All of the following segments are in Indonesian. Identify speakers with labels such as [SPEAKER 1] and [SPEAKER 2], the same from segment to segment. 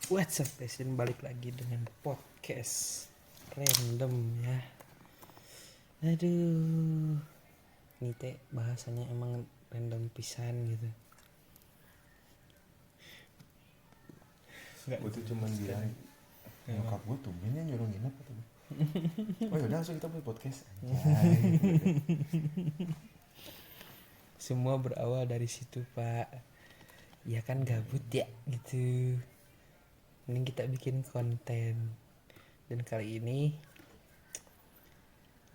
[SPEAKER 1] What's up guys, dan balik lagi dengan podcast random ya. Aduh, ini teh bahasanya emang random pisan gitu.
[SPEAKER 2] Gue tuh cuman bilang nyokap gue tuh mainnya nyuruh nginep atau oh yaudah langsung kita buat podcast
[SPEAKER 1] Semua berawal dari situ pak. Ya kan gabut ya gitu. Mending kita bikin konten. Dan kali ini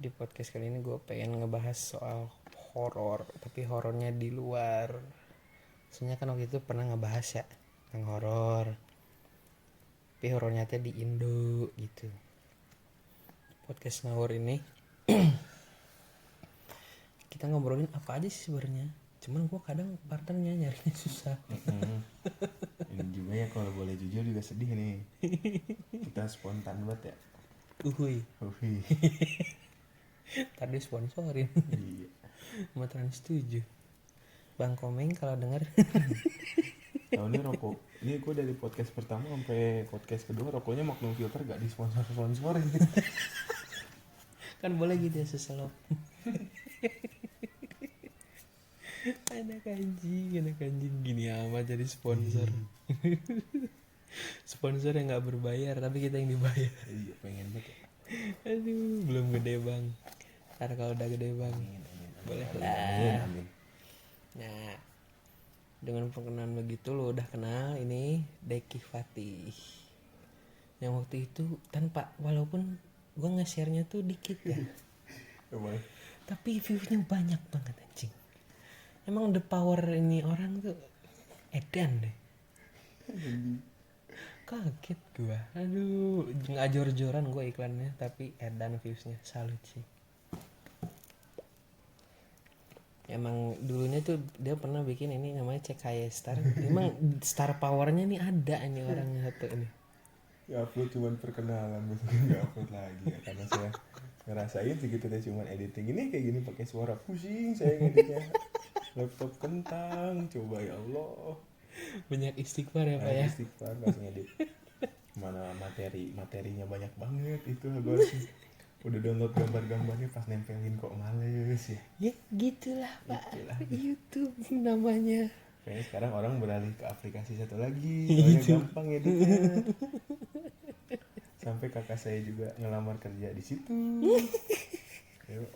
[SPEAKER 1] di podcast kali ini gue pengen ngebahas soal horor, tapi horornya di luar. Soalnya kan waktu itu pernah ngebahas ya tentang horor, tapi horornya teh di Indo gitu. Podcast ngawur ini kita ngobrolin apa aja sih sebenarnya. Cuman gue kadang partnernya nyarinya susah.
[SPEAKER 2] ini juga ya kalau boleh jujur juga sedih nih, kita spontan banget ya.
[SPEAKER 1] Uhuy,
[SPEAKER 2] Uhi.
[SPEAKER 1] tadi sponsorin
[SPEAKER 2] Iya.
[SPEAKER 1] sama Trans 7. Bang Komeng kalau denger.
[SPEAKER 2] Tahu nih rokok ini gue dari podcast pertama sampai podcast kedua rokoknya Magnum Filter gak disponsor-sponsorin.
[SPEAKER 1] Kan boleh gitu ya seselop. anak anjing gini amat jadi sponsor. Sponsor yang nggak berbayar tapi kita yang dibayar.
[SPEAKER 2] Iya pengen banget ya.
[SPEAKER 1] Aduh, belum gede bang. Ntar kalau udah gede bang, boleh lah.
[SPEAKER 2] Amin.
[SPEAKER 1] Nah, dengan perkenalan begitu lo udah kenal ini Deki Fatih. Yang waktu itu tanpa, walaupun gue nge-share-nya tuh dikit ya,
[SPEAKER 2] Emang
[SPEAKER 1] tapi view-nya banyak banget anjing. Emang the power ini orang tuh edan deh. Kaget gue. Aduh, nggak jor-joran gue iklannya, tapi edan views-nya. Salut sih. Emang dulunya tuh dia pernah bikin ini namanya CKY Star. Emang star powernya nih ada ini orangnya satu ini.
[SPEAKER 2] ya upload cuman perkenalan besoknya nggak upload lagi ya karena saya ngerasain segitu deh cuman editing ini kayak gini pakai suara pusing saya ngeditnya laptop kentang coba ya Allah
[SPEAKER 1] Banyak istighfar ya pak ya.
[SPEAKER 2] istighfar pas ngedit mana materinya banyak banget itu gue udah download gambarnya pas nempelin kok males ya
[SPEAKER 1] Ya gitulah pak.
[SPEAKER 2] Itulah.
[SPEAKER 1] YouTube namanya.
[SPEAKER 2] kayaknya sekarang orang beralih ke aplikasi satu lagi soalnya gampang editnya sampai kakak saya juga ngelamar kerja di situ.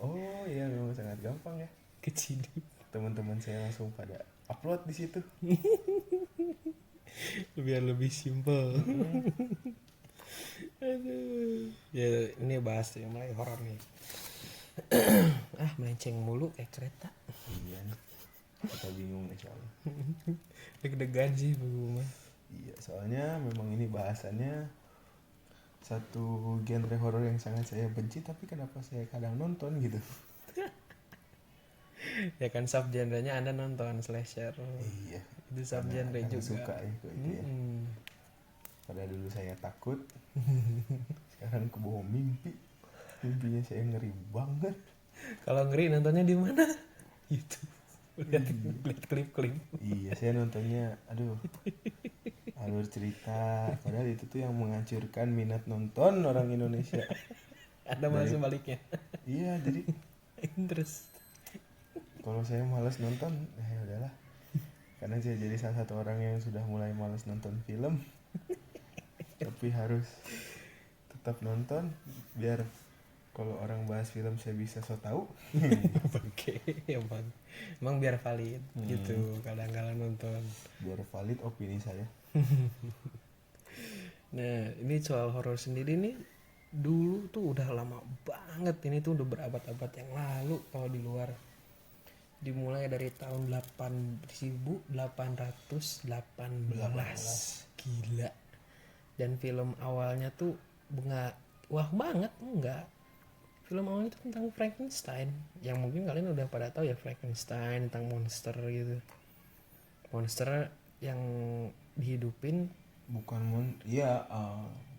[SPEAKER 2] Oh iya memang sangat gampang ya.
[SPEAKER 1] Kecil.
[SPEAKER 2] Teman-teman saya langsung pada upload di situ.
[SPEAKER 1] Biar lebih simple. Aduh. Ya ini bahas yang mulai horor nih. Melenceng mulu kayak kereta.
[SPEAKER 2] Iya nih. Kita bingung nih soalnya.
[SPEAKER 1] Deg-degan sih gue mah.
[SPEAKER 2] Iya soalnya memang ini bahasannya satu genre horor yang sangat saya benci tapi kenapa saya kadang nonton gitu.
[SPEAKER 1] Ya kan sub genre-nya Anda nonton slasher.
[SPEAKER 2] Iya.
[SPEAKER 1] Itu sub genre juga.
[SPEAKER 2] Suka ya kok itu ya. Padahal dulu saya takut. Sekarang kebawa mimpi. Mimpinya saya ngeri banget.
[SPEAKER 1] Kalau ngeri nontonnya di mana? YouTube. Lihat klip-klip.
[SPEAKER 2] Iya saya nontonnya aduh alur cerita padahal itu tuh yang menghancurkan minat nonton orang Indonesia.
[SPEAKER 1] Ada malah sebaliknya.
[SPEAKER 2] Iya jadi
[SPEAKER 1] Terus
[SPEAKER 2] kalau saya malas nonton ya udahlah karena saya jadi salah satu orang yang sudah mulai malas nonton film tapi harus tetap nonton biar kalau orang bahas film saya bisa so tahu.
[SPEAKER 1] Oke, emang biar valid gitu kadang-kadang nonton.
[SPEAKER 2] Biar valid opini saya.
[SPEAKER 1] Nah ini soal horor sendiri nih, dulu tuh udah lama banget, ini tuh udah berabad-abad yang lalu kalau di luar. Dimulai dari tahun 1818. Gila. Dan film awalnya tuh wah banget enggak. Film awalnya itu tentang Frankenstein, yang mungkin kalian udah pada tahu ya, Frankenstein tentang monster gitu. Monster yang dihidupin.
[SPEAKER 2] Bukan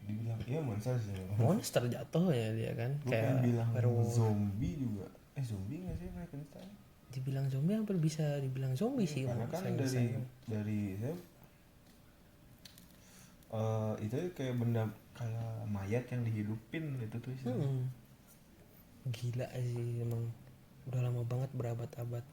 [SPEAKER 2] dibilang iya monster sih.
[SPEAKER 1] Monster jatuh ya dia kan.
[SPEAKER 2] Bukan
[SPEAKER 1] Kayak
[SPEAKER 2] bilang
[SPEAKER 1] werewolf.
[SPEAKER 2] zombie juga. Zombie nggak sih Frankenstein?
[SPEAKER 1] Dibilang zombie hampir bisa dibilang zombie sih.
[SPEAKER 2] Karena kan dari itu kayak benda kayak mayat yang dihidupin itu tuh istilahnya.
[SPEAKER 1] Gila sih emang, udah lama banget berabad-abad.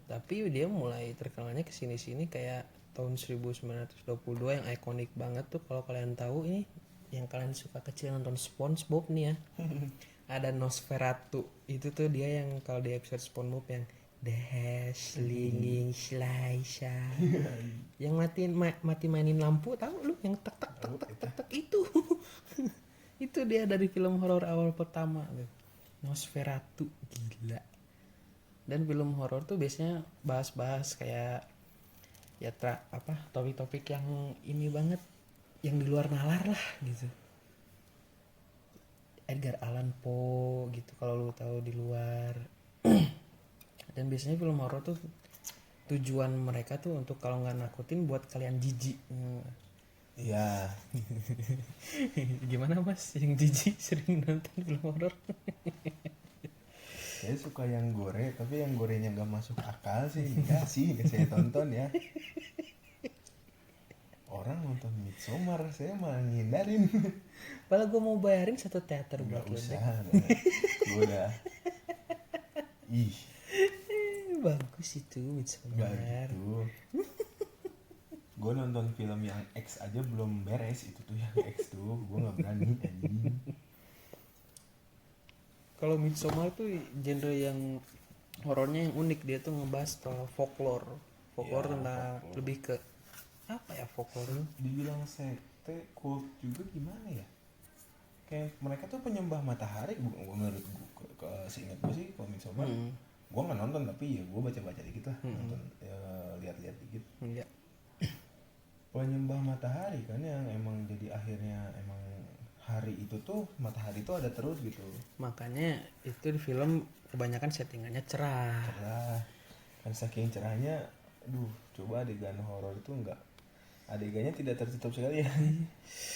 [SPEAKER 1] Tapi dia mulai terkenalnya kesini-sini kayak tahun 1922 yang ikonik banget tuh. Kalau kalian tahu ini, yang kalian suka kecil nonton SpongeBob nih ya, ada Nosferatu. Itu tuh dia yang kalau di episode SpongeBob yang Dash, Linging, Slice, yang mati mainin lampu, tahu lu yang tek tek tek tek tek tek itu. Itu dia dari film horor awal pertama tuh, Nosferatu. Gila. Dan film horor tuh biasanya bahas-bahas kayak ya topik-topik yang ini banget, yang di luar nalar lah gitu. Edgar Allan Poe gitu kalau lu tahu di luar. Dan biasanya film horor tuh tujuan mereka tuh untuk kalau nggak nakutin buat kalian jijik.
[SPEAKER 2] Iya.
[SPEAKER 1] Gimana mas yang jijik sering nonton film horor?
[SPEAKER 2] Saya suka yang gore, tapi yang gorenya nggak masuk akal sih. Enggak sih, nggak saya tonton ya. Orang nonton Midsommar, saya malah ngindarin.
[SPEAKER 1] Padahal gue mau bayarin satu teater
[SPEAKER 2] Nggak
[SPEAKER 1] buat lu,
[SPEAKER 2] usah,
[SPEAKER 1] Dek.
[SPEAKER 2] gue udah. Ih,
[SPEAKER 1] Bagus itu
[SPEAKER 2] nggak
[SPEAKER 1] Midsommar.
[SPEAKER 2] gitu. Gue nonton film yang X aja belum beres, itu tuh yang X tuh, gue nggak berani anjing.
[SPEAKER 1] Kalau Midsommar tuh genre yang horornya yang unik, dia tuh ngebahas tentang folklore
[SPEAKER 2] Ya,
[SPEAKER 1] tentang
[SPEAKER 2] folklore.
[SPEAKER 1] lebih ke apa ya folklore?
[SPEAKER 2] Dibilang sekte, cult juga gimana ya? Kayak mereka tuh penyembah matahari, menurut gue, seingat gue sih kalau Midsommar. Gue nggak nonton tapi ya gue baca-baca dikit lah, nonton ya, lihat-lihat dikit.
[SPEAKER 1] Iya.
[SPEAKER 2] Penyembah matahari kan yang emang jadi akhirnya emang hari itu tuh matahari tuh ada terus gitu.
[SPEAKER 1] Makanya itu di film kebanyakan settingannya cerah.
[SPEAKER 2] Cerah. Kan saking cerahnya, aduh, coba adegan horor itu enggak, adegannya tidak tertutup sekali ya.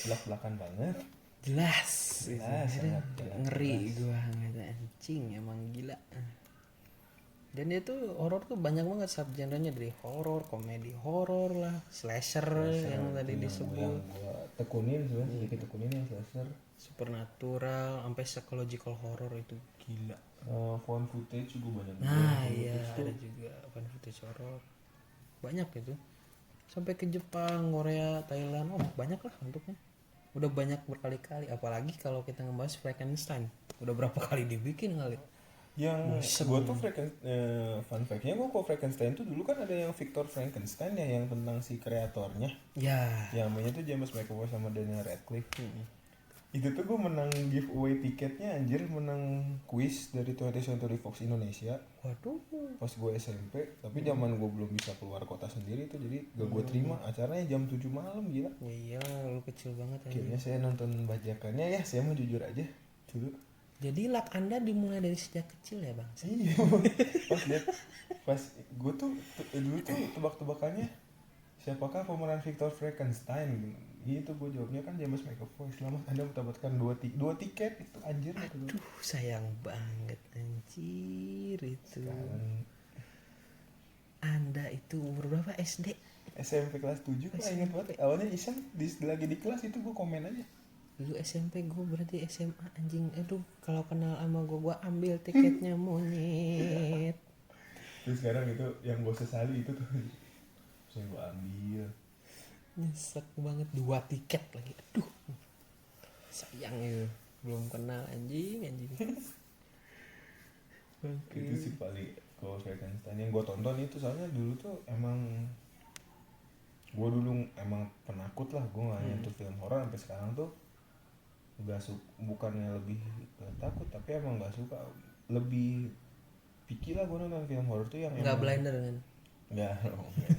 [SPEAKER 2] Belak-belakan banget.
[SPEAKER 1] Jelas,
[SPEAKER 2] Jelas, sangat
[SPEAKER 1] ngeri
[SPEAKER 2] jelas.
[SPEAKER 1] gua ngeliat anjing, emang gila. Dan dia tuh horor tuh banyak banget subgenrenya, dari horor, komedi horor lah, slasher yang tadi
[SPEAKER 2] Yang
[SPEAKER 1] disebut,
[SPEAKER 2] gue tekunin sebenarnya, sedikit tekunin yang slasher.
[SPEAKER 1] supernatural, sampai psychological horror itu gila.
[SPEAKER 2] Found footage juga banyak.
[SPEAKER 1] Nah iya ada juga fan footage horror, banyak itu. Sampai ke Jepang, Korea, Thailand, oh banyak lah bentuknya. Udah banyak berkali-kali, apalagi kalau kita ngebahas Frankenstein, udah berapa kali dibikin kali.
[SPEAKER 2] Yang gue tuh fun fact-nya, gue kok Frankenstein tuh dulu kan ada yang Victor Frankenstein ya, yang tentang si kreatornya,
[SPEAKER 1] Ya.
[SPEAKER 2] yang namanya tuh James McAvoy sama Daniel Radcliffe. Itu tuh gue menang giveaway tiketnya, anjir, menang quiz dari 20th Century Fox Indonesia
[SPEAKER 1] Waduh.
[SPEAKER 2] pas gue SMP. Tapi zaman gue belum bisa keluar kota sendiri tuh, jadi gak gue terima. Acaranya jam 7 malam, gila.
[SPEAKER 1] Ya iya, lu kecil banget aja.
[SPEAKER 2] Akhirnya saya nonton bajakannya ya, saya mau jujur aja dulu.
[SPEAKER 1] Jadi luck Anda dimulai dari sejak kecil ya, Bang?
[SPEAKER 2] Iya, pas gue tuh dulu tuh tebak-tebakannya siapakah pemeran Victor Frankenstein gitu. Gue jawabnya kan James McAvoy. Selamat Anda mendapatkan dua tiket itu, anjir.
[SPEAKER 1] Aduh, sayang banget anjir itu.
[SPEAKER 2] Sekarang
[SPEAKER 1] Anda itu umur berapa SD?
[SPEAKER 2] SMP kelas 7 gue ingat banget. Awalnya iseng lagi di kelas itu gue komen aja.
[SPEAKER 1] Dulu SMP gue berarti SMA anjing. Aduh, kalau kenal sama gue ambil tiketnya monyet.
[SPEAKER 2] Terus sekarang itu yang gue sesali itu tuh, saya gue ambil.
[SPEAKER 1] Nyesek banget, 2 tiket lagi. Aduh. Sayang itu. Belum kenal anjing.
[SPEAKER 2] Itu sih paling kalau Frankenstein yang gue tonton itu, soalnya dulu tuh emang gue dulu emang penakut lah. Gue nggak nyentuh film horor sampai sekarang tuh bukannya lebih takut, tapi emang nggak suka, lebih pikir lah gue nonton film horor tuh yang
[SPEAKER 1] Nggak
[SPEAKER 2] emang
[SPEAKER 1] blinder kan?
[SPEAKER 2] nggak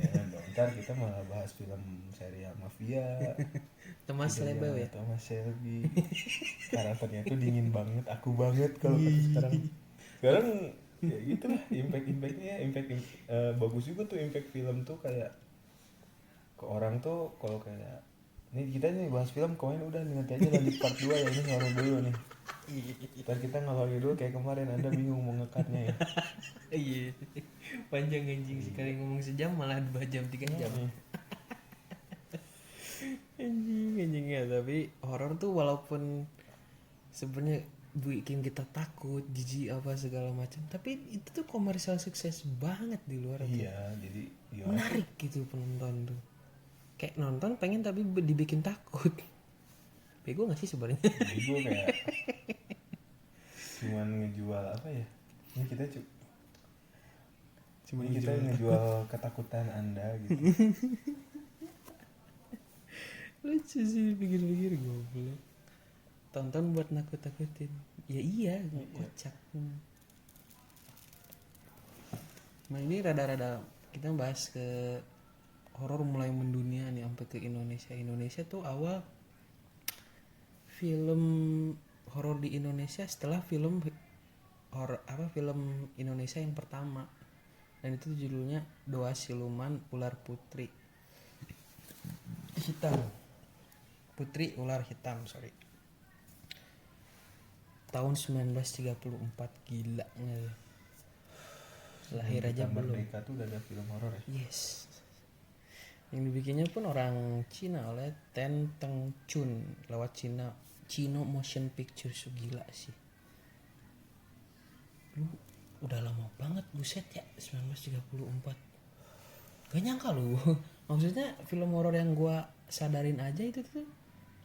[SPEAKER 2] jangan dong, ntar kita malah bahas film serial mafia.
[SPEAKER 1] Thomas
[SPEAKER 2] Gitu
[SPEAKER 1] Shelby ya?
[SPEAKER 2] Thomas Shelby karakternya tuh dingin banget, aku banget kalau kata sekarang ya gitu lah. Bagus juga tuh impact film tuh, kayak ke orang tuh. Kalau kayak ini kita nih bahas film, koin udah nih, nanti aja lanjut part 2 ya, ini horor dulu nih. Ntar kita ngalor dulu kayak kemarin, Anda bingung mau ngekatnya ya.
[SPEAKER 1] Iya. Panjang anjing, sekali ngomong sejam malah 2 jam 3 jam. Anjing ya, tapi horor tuh walaupun sebenarnya bikin kita takut, jijik apa segala macam, tapi itu tuh komersial sukses banget di luar tuh.
[SPEAKER 2] Iya, jadi ya
[SPEAKER 1] Menarik gitu penonton tuh. Kayak nonton pengen tapi dibikin takut. Bego gak sih sebenarnya?
[SPEAKER 2] bego kayak cuman ngejual apa ya? Ini kita
[SPEAKER 1] Cuma
[SPEAKER 2] ini kita ngejual ketakutan Anda gitu.
[SPEAKER 1] lucu sih pikir-pikir goblok. Tonton buat nakut-nakutin. Ya iya, kocak. Nah ini rada-rada kita bahas ke horor mulai mendunia nih sampai ke Indonesia. Indonesia tuh awal film horor di Indonesia setelah film horor film Indonesia yang pertama. Dan itu judulnya Doa Siluman Ular Putri Hitam. Putri Ular Hitam, sorry. Tahun 1934, gila nggak? Lahir aja
[SPEAKER 2] Kita
[SPEAKER 1] belum.
[SPEAKER 2] Merdeka tuh udah ada film horor ya.
[SPEAKER 1] Yes. Yang dibikinnya pun orang Cina oleh Ten Teng Chun lewat Chino Motion Pictures. Gila sih. Lu udah lama banget buset ya, 1934. Gak nyangka lu. Maksudnya film horor yang gua sadarin aja itu tuh.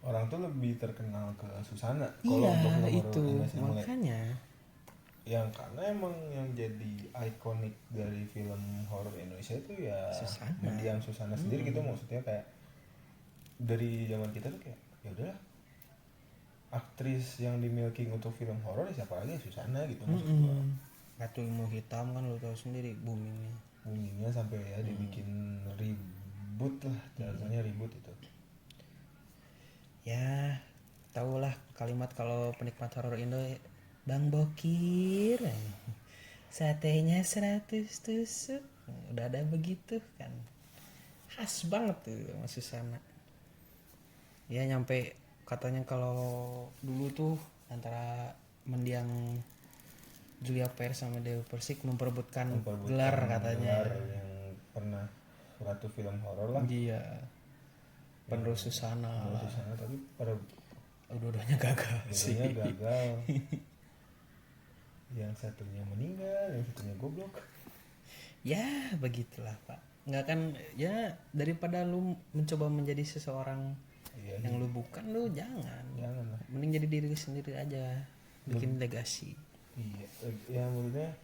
[SPEAKER 2] Orang tuh lebih terkenal ke Susana
[SPEAKER 1] Iya,
[SPEAKER 2] untuk film horor
[SPEAKER 1] itu
[SPEAKER 2] Indonesia mulai.
[SPEAKER 1] makanya.
[SPEAKER 2] Yang karena emang yang jadi ikonik dari film horor Indonesia itu ya
[SPEAKER 1] Susana.
[SPEAKER 2] mendiang Susana sendiri gitu, maksudnya kayak dari zaman kita tuh kayak ya udahlah, aktris yang di milking untuk film horor ya siapa lagi, Susana gitu maksud gua.
[SPEAKER 1] Ratu Ilmu Hitam kan lu tahu sendiri boomingnya.
[SPEAKER 2] Boomingnya sampai ya dibikin ribut lah, rasanya ribut itu.
[SPEAKER 1] Ya, tahulah kalimat kalau penikmat horor Indo, Bang Bokir, satenya 100 tusuk, udah ada begitu kan, khas banget tuh sama Susana. Ya nyampe katanya kalau dulu tuh antara mendiang Julia Perez sama Dewi Persik memperebutkan gelar katanya.
[SPEAKER 2] Gelar yang pernah suatu film horor lah.
[SPEAKER 1] Iya. Penerus Susana.
[SPEAKER 2] Penerus Susana, tapi pada
[SPEAKER 1] dua-duanya gagal sih.
[SPEAKER 2] dua-duanya gagal. Yang satunya meninggal, yang satunya goblok.
[SPEAKER 1] Ya begitulah Pak. Nggak kan ya, daripada lu mencoba menjadi seseorang yang lu bukan, lu jangan
[SPEAKER 2] lah.
[SPEAKER 1] Mending jadi diri sendiri aja, bikin legasi.
[SPEAKER 2] Iya, ya maksudnya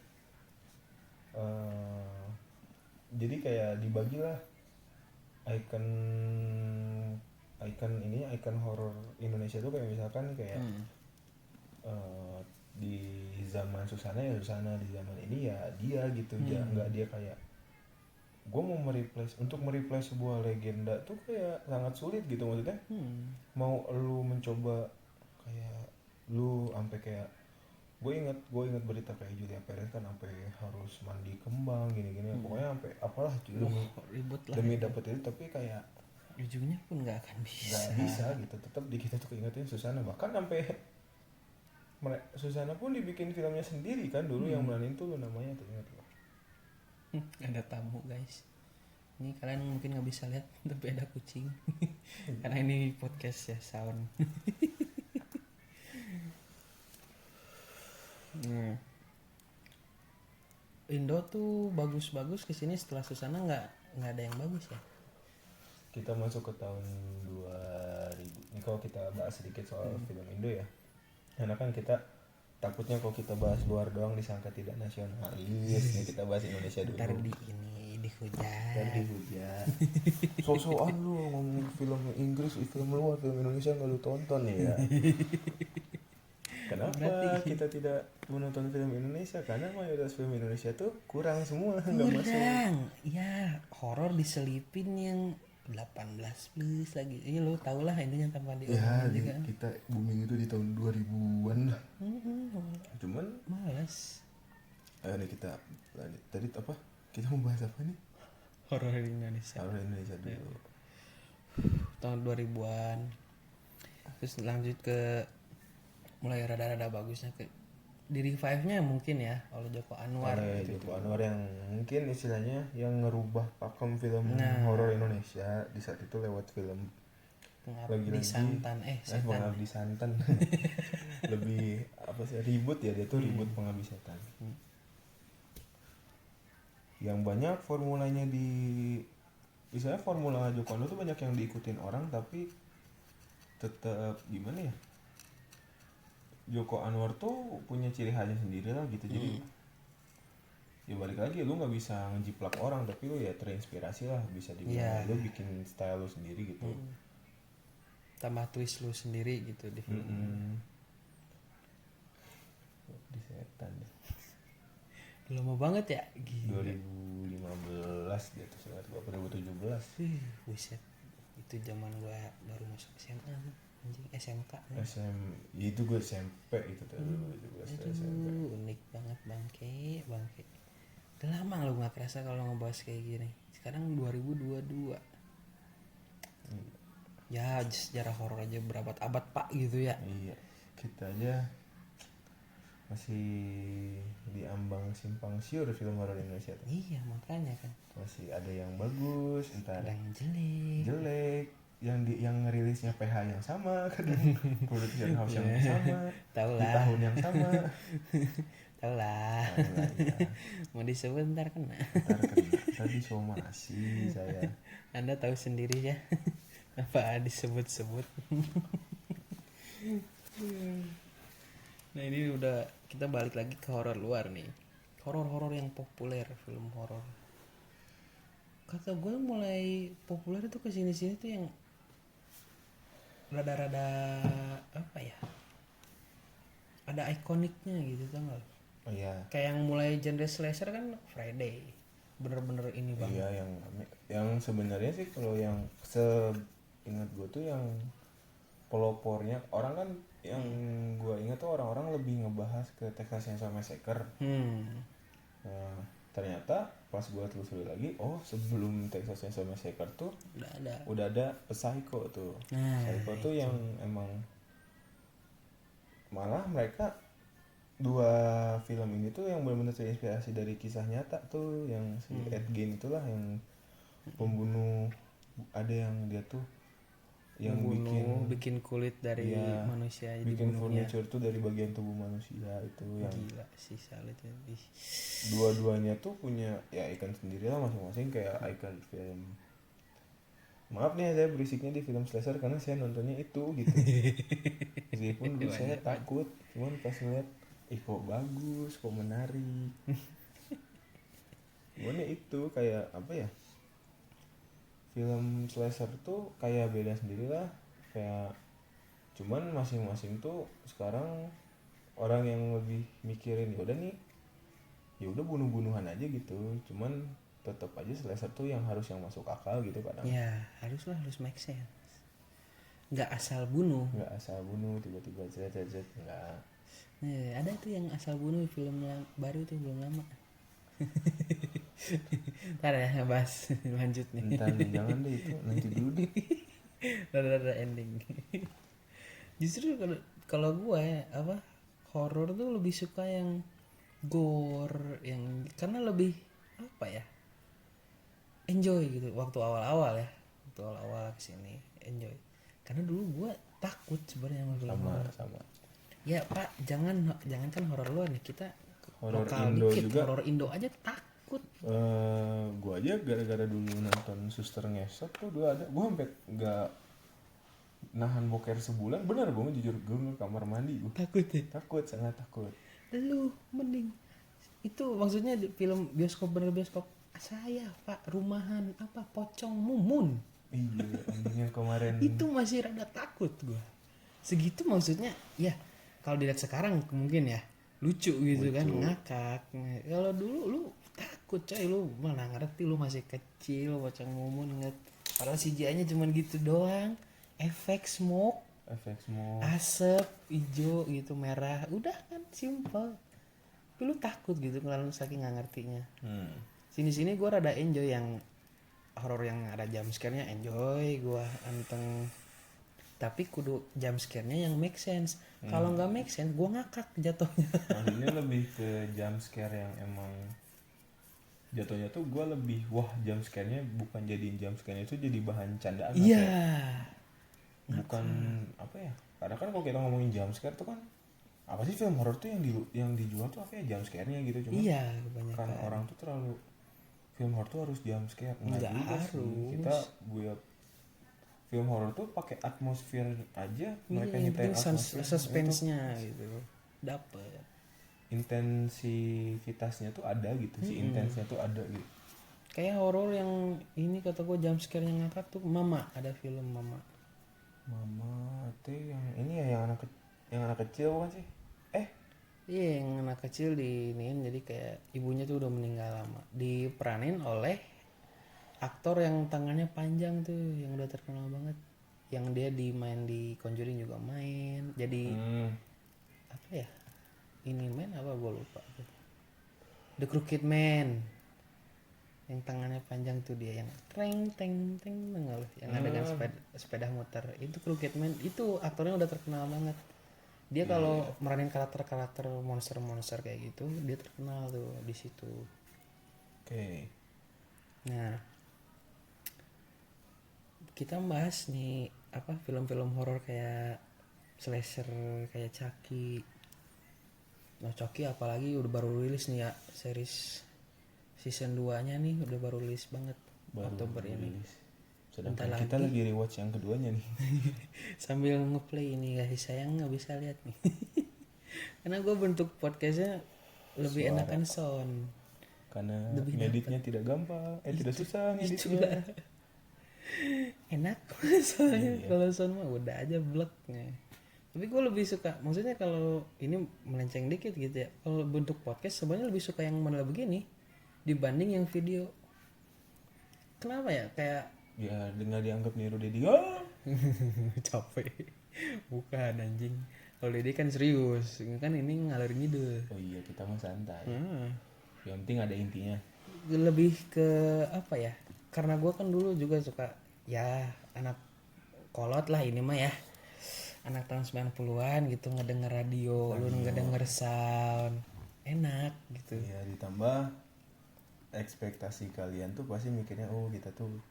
[SPEAKER 2] jadi kayak dibagilah ikon horor Indonesia tuh kayak misalkan kayak di zaman Susana ya Susana, di zaman ini ya dia gitu. Nggak dia kayak gue mau mereplace sebuah legenda tuh kayak sangat sulit gitu, maksudnya mau lu mencoba kayak lu sampai kayak gue ingat berita kayak Julia Perez kan sampai harus mandi kembang gini-gini, pokoknya sampai apalah
[SPEAKER 1] Ribut lah
[SPEAKER 2] demi dapet itu, tapi kayak
[SPEAKER 1] ujungnya pun nggak akan
[SPEAKER 2] bisa gitu. Tetap di kita tuh keingetin Susana, bahkan sampai Susana pun dibikin filmnya sendiri kan dulu. Yang meranin tuh namanya tuh ingat loh.
[SPEAKER 1] Ada tamu guys, ini kalian mungkin nggak bisa lihat tapi ada kucing karena ini podcast ya sound. Indo tuh bagus-bagus kesini setelah Susana nggak ada yang bagus ya.
[SPEAKER 2] Kita masuk ke tahun 2000 ini kalau kita bahas sedikit soal film Indo ya, karena kan kita takutnya kalau kita bahas luar doang disangka tidak nasionalis. Nih kita bahas Indonesia dulu.
[SPEAKER 1] Ntar dihujat.
[SPEAKER 2] So-soan lu ngomong film Inggris, film luar, film Indonesia nggak lu tonton ya. Kenapa
[SPEAKER 1] Berarti
[SPEAKER 2] kita tidak menonton film Indonesia? Karena mayoritas film Indonesia tuh kurang semua, nggak masuk.
[SPEAKER 1] Ya horor diselipin yang 18 plus lagi. Iya lo tau lah intinya tanpa
[SPEAKER 2] diomongin juga. Kita booming itu di tahun 2000-an lah. Cuman
[SPEAKER 1] malas.
[SPEAKER 2] Ayo nih kita lanjut. Tadi apa? Kita mau bahas apa nih?
[SPEAKER 1] Horor Indonesia.
[SPEAKER 2] Horor Indonesia dulu.
[SPEAKER 1] Tahun 2000-an. Terus lanjut ke mulai rada-rada bagusnya ke di revive-nya mungkin ya oleh Joko Anwar.
[SPEAKER 2] Joko Anwar yang mungkin istilahnya yang ngerubah pakem film horor Indonesia di saat itu lewat film
[SPEAKER 1] Pengabdi Santan setan.
[SPEAKER 2] Pengabdi Santan. Lebih apa sih, ribut ya dia tuh, ribut Pengabdi Setan. Yang banyak formulanya misalnya formula Joko Anwar tuh banyak yang diikutin orang, tapi tetap gimana ya, Joko Anwar tuh punya ciri khasnya sendiri lah gitu. Jadi ya balik lagi, lu nggak bisa ngejiplak orang, tapi lu ya terinspirasi lah, bisa dibilang lu bikin style lu sendiri gitu.
[SPEAKER 1] Tambah twist lu sendiri gitu di film.
[SPEAKER 2] Di setan ya.
[SPEAKER 1] Lama banget ya, gila.
[SPEAKER 2] 2015 dia tuh, sekitar 2017.
[SPEAKER 1] Buset, itu zaman gua baru masuk SMA anjing, SMK ya.
[SPEAKER 2] Itu gue SMP itu tuh 2017 SMP.
[SPEAKER 1] Unik banget bangke. Udah lama lu gak kerasa kalau ngebahas kayak gini. Sekarang 2022. Ya sejarah horor aja berabad-abad pak gitu ya.
[SPEAKER 2] Iya, kita aja masih diambang simpang siur film horor Indonesia tuh.
[SPEAKER 1] Iya makanya kan.
[SPEAKER 2] Masih ada yang bagus, entar
[SPEAKER 1] ada yang jelek,
[SPEAKER 2] yang ngerilisnya PH yang sama, kadang production house yang sama,
[SPEAKER 1] tahu
[SPEAKER 2] di
[SPEAKER 1] lah,
[SPEAKER 2] tahun yang sama.
[SPEAKER 1] tahu lah ya. Mau disebut ntar kena.
[SPEAKER 2] Tadi somasi saya.
[SPEAKER 1] Anda tahu sendiri ya. Apa disebut-sebut. Nah ini udah, kita balik lagi ke horor luar nih. Horor-horor yang populer, film horor. Kata gue mulai populer itu kesini-sini tuh yang rada-rada apa ya, ada ikoniknya gitu, tau gak?
[SPEAKER 2] Oh iya.
[SPEAKER 1] Kayak yang mulai genre slasher kan Friday, bener-bener ini banget.
[SPEAKER 2] Iya, yang sebenarnya sih kalau yang seingat gue tuh yang pelopornya orang kan, yang gue ingat tuh orang-orang lebih ngebahas ke Texas Chainsaw Massacre. Nah, ternyata pas gue telusuri lagi, oh sebelum Texas Chainsaw Massacre tuh udah ada Psycho tuh. Psycho tuh yang emang malah mereka dua film ini tuh yang benar-benar terinspirasi dari kisah nyata tuh, yang si Ed Gein itulah yang pembunuh, ada yang dia tuh yang
[SPEAKER 1] bikin kulit dari manusia,
[SPEAKER 2] bikin furniture tuh dari bagian tubuh manusia itu. Yang
[SPEAKER 1] gila sih salit ya.
[SPEAKER 2] Dua-duanya tuh punya ya ikon sendiri lah masing-masing, kayak ikon film. Maaf nih saya berisiknya di film slasher karena saya nontonnya itu gitu. Meskipun dulu saya takut, cuman pas ngeliat kok bagus, kok menarik. Cuman ya itu kayak apa ya, film slasher tuh kayak beda sendiri lah, kayak cuman masing-masing tuh sekarang orang yang lebih mikirin ya udah bunuh-bunuhan aja gitu, cuman tetap aja slasher tuh yang harus yang masuk akal gitu kadang.
[SPEAKER 1] Ya harus make sense, nggak asal bunuh
[SPEAKER 2] tiba-tiba zet nggak.
[SPEAKER 1] Ada tuh yang asal bunuh, film yang baru tuh belum lama. Ntar ya bahas lanjut nih.
[SPEAKER 2] Entar jangan deh, itu nanti dulu deh.
[SPEAKER 1] Rada ending. Justru kalau gue horor tuh lebih suka yang gore, yang karena lebih apa ya, enjoy gitu waktu awal-awal kesini enjoy. Karena dulu gue takut sebenarnya
[SPEAKER 2] sama.
[SPEAKER 1] Ya Pak, jangan kan horor luar nih, kita
[SPEAKER 2] horor
[SPEAKER 1] lokal
[SPEAKER 2] Indo
[SPEAKER 1] dikit,
[SPEAKER 2] juga.
[SPEAKER 1] horor Indo aja takut.
[SPEAKER 2] Gue aja gara-gara dulu nonton Suster Ngesot tuh gue sampai nggak nahan boker sebulan, bener gue jujur, gue ke kamar mandi gue takut, sangat takut.
[SPEAKER 1] Lu mending itu, maksudnya di film bioskop, bener bioskop saya Pak, rumahan apa Pocong Mumun.
[SPEAKER 2] Iya, yang kemarin
[SPEAKER 1] itu masih rada takut gue segitu, maksudnya ya kalau dilihat sekarang mungkin ya lucu gitu kan, ngakak. Kalau dulu lu takut coy, lu mana ngerti, lu masih kecil, Pocong Mumun ngeliat, padahal CGI-nya cuman gitu doang, efek smoke, asap hijau gitu, merah, udah kan simple. Tapi lu takut gitu kalau saking nggak ngertinya. Sini gue rada enjoy yang horor yang ada jump scare-nya, enjoy gue anteng. Tapi kudu jump scare-nya yang make sense. Kalau nggak make sense, gue ngakak jatuhnya.
[SPEAKER 2] Maksudnya lebih ke jump scare yang emang jatuhnya tuh gue lebih, wah jump scare-nya bukan jadiin jump scare-nya itu jadi bahan candaan.
[SPEAKER 1] Iya.
[SPEAKER 2] bukan apa ya, karena kan kalau kita ngomongin jump scare tuh kan apa sih, film horor tuh yang dijual tuh apa ya, jump scare-nya gitu. Cuma
[SPEAKER 1] Iya kebanyakan.
[SPEAKER 2] kan orang tuh terlalu film horor tuh harus jump scare. Nggak
[SPEAKER 1] Nggak
[SPEAKER 2] juga sih,
[SPEAKER 1] harus.
[SPEAKER 2] kita buat film horor tuh pakai atmosfer aja, mereka
[SPEAKER 1] Iya, yang
[SPEAKER 2] nyiptain
[SPEAKER 1] penting
[SPEAKER 2] atmosfer
[SPEAKER 1] suspense-nya gitu dapet.
[SPEAKER 2] intensitasnya tuh ada gitu, si intensnya tuh ada gitu.
[SPEAKER 1] Kayak horor yang ini kata gue jump scare yang ngakak tuh Mama, ada film Mama.
[SPEAKER 2] Mama teh yang ini ya, yang anak kecil bukan sih?
[SPEAKER 1] Iya, yang anak kecil diinin, jadi kayak ibunya tuh udah meninggal lama, diperanin oleh aktor yang tangannya panjang tuh, yang udah terkenal banget, yang dia main di Conjuring juga main, jadi apa ya, ini main apa gue lupa tuh. The Crooked Man, yang tangannya panjang tuh, dia yang teng enggak loh, yang ada dengan sepeda motor, itu Crooked Man, itu aktornya udah terkenal banget. Dia kalau meranin karakter monster kayak gitu, dia terkenal tuh di situ.
[SPEAKER 2] Oke.
[SPEAKER 1] Nah, kita bahas nih apa film-film horor kayak slasher, kayak Chucky. Nah, Chucky apalagi udah baru rilis nih ya, series season 2-nya nih udah baru rilis banget Oktober ini.
[SPEAKER 2] Rilis. Sedangkan
[SPEAKER 1] Bentar
[SPEAKER 2] kita
[SPEAKER 1] lagi.
[SPEAKER 2] lagi rewatch yang keduanya nih.
[SPEAKER 1] Sambil ngeplay ini guys, sayang nggak bisa lihat nih. Karena gue bentuk podcastnya lebih
[SPEAKER 2] Suara.
[SPEAKER 1] enakan sound.
[SPEAKER 2] Karena
[SPEAKER 1] Lebih
[SPEAKER 2] ngeditnya tidak gampang, tidak susah
[SPEAKER 1] Itulah.
[SPEAKER 2] ngeditnya.
[SPEAKER 1] Enak soalnya
[SPEAKER 2] Iya.
[SPEAKER 1] kalau sound mah udah aja bleknya. Tapi gue lebih suka, maksudnya kalau ini melenceng dikit gitu ya, kalau bentuk podcast sebenarnya lebih suka yang model begini dibanding yang video. Kenapa ya, kayak
[SPEAKER 2] Ya nggak dianggap niru Dedi. Oh.
[SPEAKER 1] capek. Bukan anjing, kalau Dede kan serius, kan ini ngalor ngidul.
[SPEAKER 2] Oh iya, kita mah santai.
[SPEAKER 1] Hmm.
[SPEAKER 2] Yang penting ada intinya.
[SPEAKER 1] Lebih ke apa ya, karena gue kan dulu juga suka ya anak kolot lah ini mah ya, anak tahun 90-an gitu, ngedenger radio, lu ngedenger sound enak gitu.
[SPEAKER 2] Ya ditambah ekspektasi kalian tuh pasti mikirnya, oh kita tuh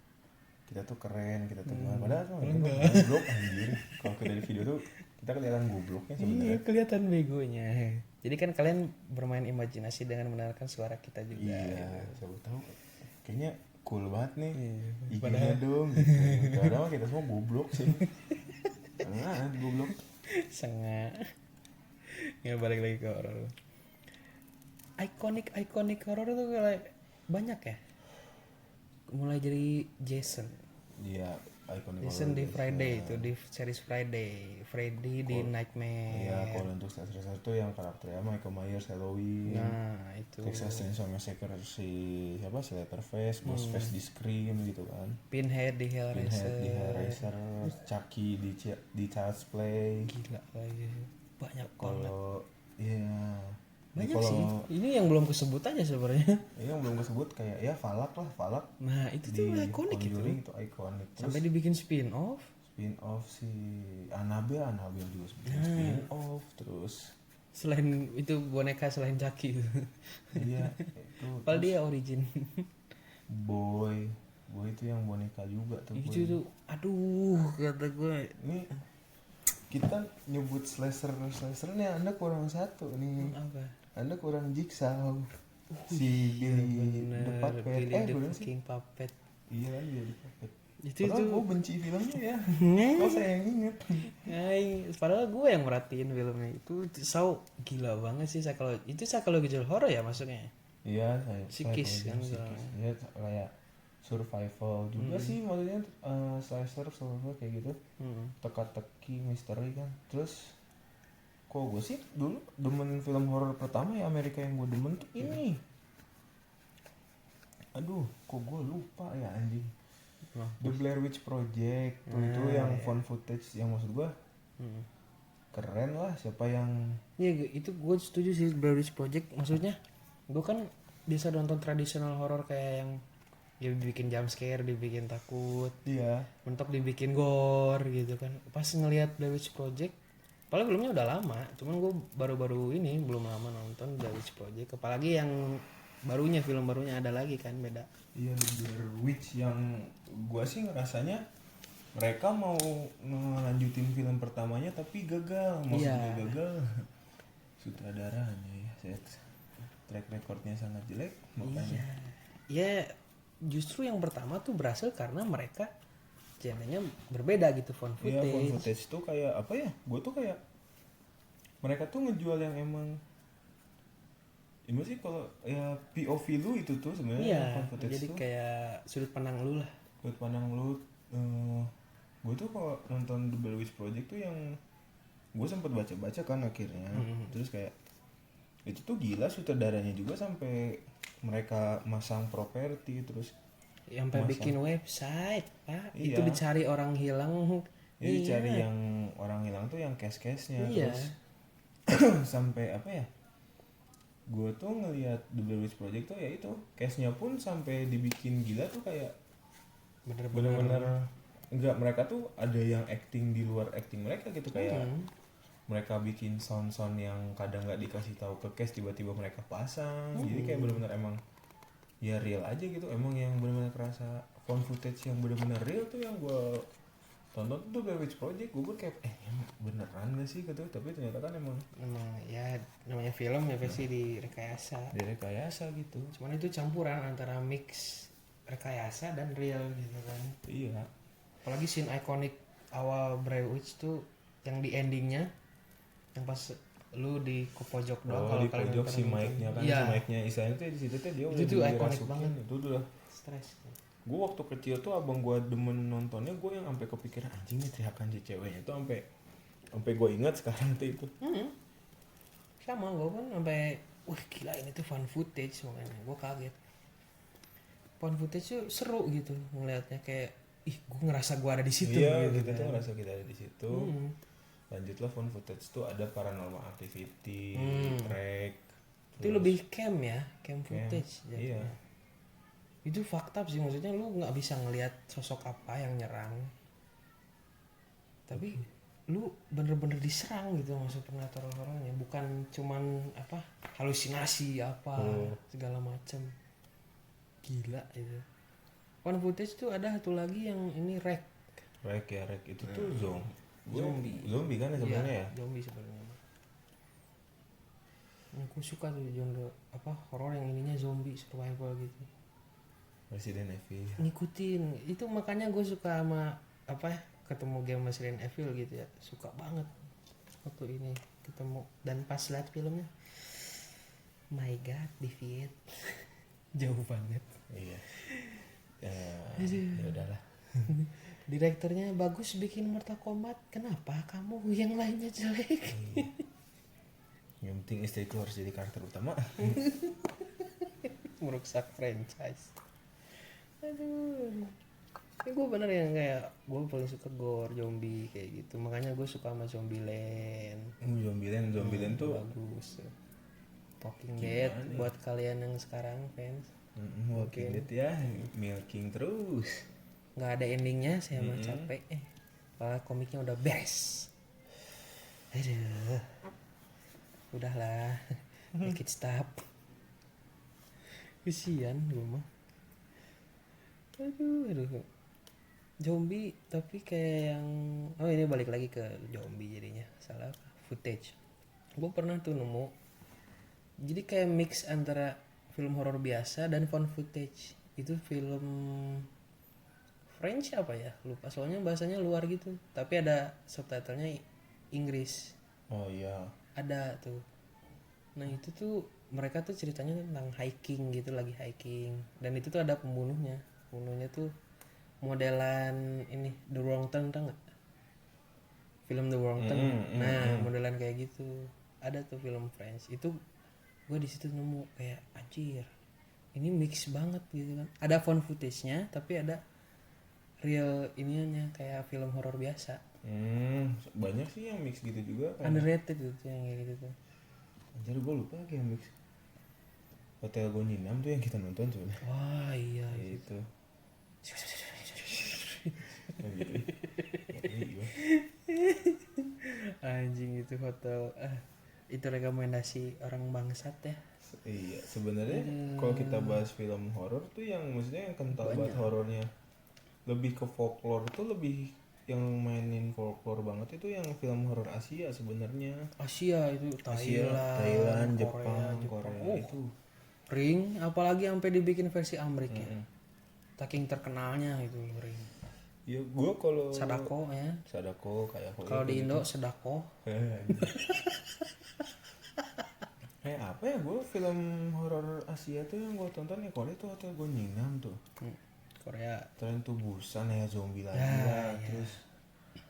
[SPEAKER 2] keren, kita tuh gimana. Padahal tuh kita tuh goblok anjir. Kalau kita di video tuh kita kelihatan gobloknya
[SPEAKER 1] Iya,
[SPEAKER 2] sebenarnya.
[SPEAKER 1] kelihatan begonya. Jadi kan kalian bermain imajinasi dengan mendengarkan suara kita juga.
[SPEAKER 2] Iya, siapa tahu kayaknya cool banget nih.
[SPEAKER 1] Iya,
[SPEAKER 2] IG-nya dong gitu. Padahal kita semua goblok sih. Goblok.
[SPEAKER 1] Sangat. Ya balik lagi ke horor. Ikonik horor tuh kayak banyak ya. Mulai dari Jason.
[SPEAKER 2] Iya, ikonik
[SPEAKER 1] Jason
[SPEAKER 2] horror
[SPEAKER 1] di
[SPEAKER 2] Jason.
[SPEAKER 1] Friday itu, di series Friday. Freddy di Nightmare.
[SPEAKER 2] Iya, kalau untuk slasher tuh yang karakternya Michael Myers, Halloween,
[SPEAKER 1] Nah, itu.
[SPEAKER 2] Texas Chainsaw Massacre, si siapa, si Leatherface, Ghostface di Scream gitu kan.
[SPEAKER 1] Pinhead di
[SPEAKER 2] Pinhead
[SPEAKER 1] Hellraiser.
[SPEAKER 2] di Hellraiser, Chucky di Child's Play.
[SPEAKER 1] Gila lagi. Banyak banget.
[SPEAKER 2] Kalau iya,
[SPEAKER 1] Banyak
[SPEAKER 2] kalau
[SPEAKER 1] sih. Ini yang belum kesebut aja sebenarnya.
[SPEAKER 2] yang belum kesebut kayak ya Falak.
[SPEAKER 1] Nah, itu
[SPEAKER 2] Di
[SPEAKER 1] tuh ikonik itu.
[SPEAKER 2] Conjuring itu ikonik. Terus
[SPEAKER 1] Sampai dibikin spin off.
[SPEAKER 2] spin off si Annabelle juga bikin spin off. Terus
[SPEAKER 1] Selain itu boneka selain Chucky itu.
[SPEAKER 2] iya itu
[SPEAKER 1] Padahal dia origin.
[SPEAKER 2] Boy itu yang boneka juga tuh.
[SPEAKER 1] Itu
[SPEAKER 2] Boy.
[SPEAKER 1] tuh aduh kata gue.
[SPEAKER 2] Ini kita nyebut slashernya Anda kurang satu nih.
[SPEAKER 1] Apa?
[SPEAKER 2] Anda kurang Jigsaw. Si Billy the Puppet.
[SPEAKER 1] Billy the
[SPEAKER 2] Bener sih.
[SPEAKER 1] fucking puppet.
[SPEAKER 2] Iya kan, Billy the Puppet.
[SPEAKER 1] Itu
[SPEAKER 2] Padahal gue benci filmnya ya. Kok saya yang inget.
[SPEAKER 1] Padahal gue yang merhatiin filmnya itu gila banget sih psychological horror ya maksudnya.
[SPEAKER 2] Iya,
[SPEAKER 1] Psikis kan,
[SPEAKER 2] Iya, kayak survival juga sih maksudnya, slasher kayak gitu. Teka-teki misteri kan. Terus kok gue sih dulu demen film horor pertama ya Amerika yang gue demen tuh ini. Aduh, kok gue lupa ya anjing. The Blair Witch Project tuh itu yang found footage, yang maksud gue keren lah. Siapa yang
[SPEAKER 1] Iya itu gue setuju sih, Blair Witch Project. Maksudnya gue kan bisa nonton tradisional horror kayak yang dia dibikin jump scare, dibikin takut,
[SPEAKER 2] dia
[SPEAKER 1] mentok dibikin gore gitu kan. Pas ngelihat Blair Witch Project, padahal filmnya udah lama, cuman gue baru-baru ini belum lama nonton Blair Witch Project. Apalagi yang barunya, film barunya ada lagi kan beda.
[SPEAKER 2] Iya, The Blair Witch yang gue sih ngerasanya mereka mau ngelanjutin film pertamanya tapi gagal, maksudnya
[SPEAKER 1] Iya.
[SPEAKER 2] gagal sutradaranya ya, saya track recordnya sangat jelek makanya.
[SPEAKER 1] Iya. Ya justru yang pertama tuh berhasil karena mereka genrenya berbeda gitu, found
[SPEAKER 2] Iya, found
[SPEAKER 1] footage.
[SPEAKER 2] footage tuh kayak apa ya, gue tuh kayak mereka tuh ngejual yang emang ini sih kalau ya POV lu itu tuh sebenarnya
[SPEAKER 1] Iya,
[SPEAKER 2] found footage
[SPEAKER 1] jadi
[SPEAKER 2] tuh
[SPEAKER 1] kayak sudut pandang lu lah.
[SPEAKER 2] buat pandang lu. Gue tuh kalau nonton The Blair Witch Project tuh yang gue sempet baca-baca kan akhirnya, terus kayak itu tuh gila sutradaranya juga sampai mereka masang properti terus
[SPEAKER 1] Sampai
[SPEAKER 2] masang,
[SPEAKER 1] bikin website, Pak.
[SPEAKER 2] iya,
[SPEAKER 1] Itu dicari orang hilang.
[SPEAKER 2] jadi
[SPEAKER 1] Iya.
[SPEAKER 2] cari yang orang hilang tuh yang case-case-nya.
[SPEAKER 1] Iya.
[SPEAKER 2] Terus sampai apa ya, gue tuh ngelihat The Blair Witch Project tuh ya itu case-nya pun sampai dibikin gila tuh kayak bener-bener enggak, mereka tuh ada yang acting di luar acting mereka gitu, kayak mereka bikin sound-sound yang kadang nggak dikasih tahu ke case tiba-tiba mereka pasang. Jadi kayak bener-bener emang ya real aja gitu, emang yang bener-bener kerasa found footage yang bener-bener real tuh yang gue tonton tuh Blair Witch Project. Gue pun kayak emang beneran gak sih gitu, tapi ternyata kan emang
[SPEAKER 1] ya namanya film ya pasti direkayasa.
[SPEAKER 2] direkayasa gitu.
[SPEAKER 1] Cuman itu campuran antara mix rekayasa dan real gitu kan.
[SPEAKER 2] Iya,
[SPEAKER 1] Apalagi scene ikonik awal Blair Witch tuh yang di endingnya, yang pas lu di pojok doang.
[SPEAKER 2] oh
[SPEAKER 1] Kalau
[SPEAKER 2] di
[SPEAKER 1] kalian
[SPEAKER 2] pojok
[SPEAKER 1] pernah
[SPEAKER 2] si
[SPEAKER 1] nonton.
[SPEAKER 2] mic-nya kan,
[SPEAKER 1] Iya,
[SPEAKER 2] si mic-nya istilahnya tuh di situ tuh dia
[SPEAKER 1] Itu
[SPEAKER 2] udah
[SPEAKER 1] tuh ikonik
[SPEAKER 2] dirasukin
[SPEAKER 1] banget.
[SPEAKER 2] itu udah.
[SPEAKER 1] stres.
[SPEAKER 2] Gue waktu kecil tuh abang gue demen nontonnya, gue yang sampai kepikiran anjing nih teriakan si ceweknya tuh sampai gue ingat sekarang tuh itu.
[SPEAKER 1] Sama gue kan sampai wah gila ini tuh fan footage, makanya gue kaget. Fan footage tuh seru gitu ngelihatnya, kayak ih gue ngerasa gue ada di situ
[SPEAKER 2] Iya,
[SPEAKER 1] gitu
[SPEAKER 2] kita
[SPEAKER 1] kan.
[SPEAKER 2] tuh ngerasa kita ada di situ. Lanjutlah found footage tuh ada paranormal activity, track.
[SPEAKER 1] Itu lebih cam ya, cam footage
[SPEAKER 2] Iya.
[SPEAKER 1] jatuhnya. Itu fakta sih, maksudnya lu nggak bisa ngelihat sosok apa yang nyerang, tapi lu bener-bener diserang gitu sama supernatural horornya, bukan cuman apa halusinasi apa segala macem. Gila itu. One footage tuh ada satu lagi yang ini rek.
[SPEAKER 2] Rek itu tuh
[SPEAKER 1] Zombie
[SPEAKER 2] kan sebenarnya ya.
[SPEAKER 1] Zombie sebenarnya. Aku suka tuh genre apa horor yang ininya zombie survival gitu.
[SPEAKER 2] Resident Evil.
[SPEAKER 1] Ngikutin itu, makanya gue suka sama apa ya, ketemu game Resident Evil gitu ya, suka banget waktu ini ketemu dan pas lihat filmnya, my god David jauh banget.
[SPEAKER 2] Iya. Ya udahlah.
[SPEAKER 1] Direkturnya bagus bikin Mortal Kombat, kenapa kamu yang lainnya jelek?
[SPEAKER 2] Yang penting istriku harus jadi karakter utama.
[SPEAKER 1] Merusak franchise. Aduh, ini gue bener yang kayak gue paling suka gore zombie kayak gitu, makanya gue suka sama Zombieland.
[SPEAKER 2] Zombieland tuh
[SPEAKER 1] Bagus. Walking Dead buat kalian yang sekarang fans,
[SPEAKER 2] Walking Dead ya, milking terus.
[SPEAKER 1] nggak ada endingnya, saya mah capek. Padahal komiknya udah beres. Aduh, udahlah, make it stop. Kesian gue mah. Aduh. Zombie tapi kayak yang ini balik lagi ke zombie jadinya. Salah apa? Footage. Gue pernah tuh nemu. Jadi kayak mix antara film horor biasa dan found footage. Itu film French apa ya? Lupa, soalnya bahasanya luar gitu. Tapi ada subtitlenya Inggris.
[SPEAKER 2] Oh iya.
[SPEAKER 1] Ada tuh. Nah itu tuh mereka tuh ceritanya tentang hiking gitu, lagi hiking. Dan itu tuh ada pembunuhnya. Pembunuhnya tuh modelan ini The Wrong Turn, tau nggak? Film The Wrong Turn. Modelan kayak gitu. Ada tuh film French. Itu gue di situ nemu kayak anjir. Ini mix banget gitu kan. Ada found footage-nya tapi ada real iniannya kayak film horor biasa.
[SPEAKER 2] Banyak sih yang mix gitu juga kan.
[SPEAKER 1] Underrated gitu yang kayak gitu tuh.
[SPEAKER 2] Anjir gue lupa lagi yang mix. Hotel Gonjinam tuh yang kita nonton sebenarnya.
[SPEAKER 1] Wah iya
[SPEAKER 2] Itu. Gitu.
[SPEAKER 1] anjing itu hotel. Itu rekomendasi orang bangsat ya.
[SPEAKER 2] Iya, sebenarnya kalau kita bahas film horor tuh yang maksudnya yang kental banget horornya, lebih ke folklore tuh lebih yang mainin folklore banget itu yang film horor Asia sebenarnya.
[SPEAKER 1] Asia itu
[SPEAKER 2] Asia,
[SPEAKER 1] Thailand,
[SPEAKER 2] Thailand,
[SPEAKER 1] Korea,
[SPEAKER 2] Jepang, Korea
[SPEAKER 1] Oh,
[SPEAKER 2] itu.
[SPEAKER 1] Ring apalagi sampai dibikin versi Amerika ya.
[SPEAKER 2] Mm-mm.
[SPEAKER 1] Saking terkenalnya itu Ring.
[SPEAKER 2] Ya gue kalau
[SPEAKER 1] Sadako ya.
[SPEAKER 2] Sadako kayak
[SPEAKER 1] Kalau di Indo Sedako.
[SPEAKER 2] Apa ya, gue film horor Asia tuh yang gue tonton ya Korea tuh Hotel Gonjingan tuh.
[SPEAKER 1] Korea.
[SPEAKER 2] Tren tuh Busan ya, zombie lagi
[SPEAKER 1] Ya,
[SPEAKER 2] lah.
[SPEAKER 1] ya.
[SPEAKER 2] Terus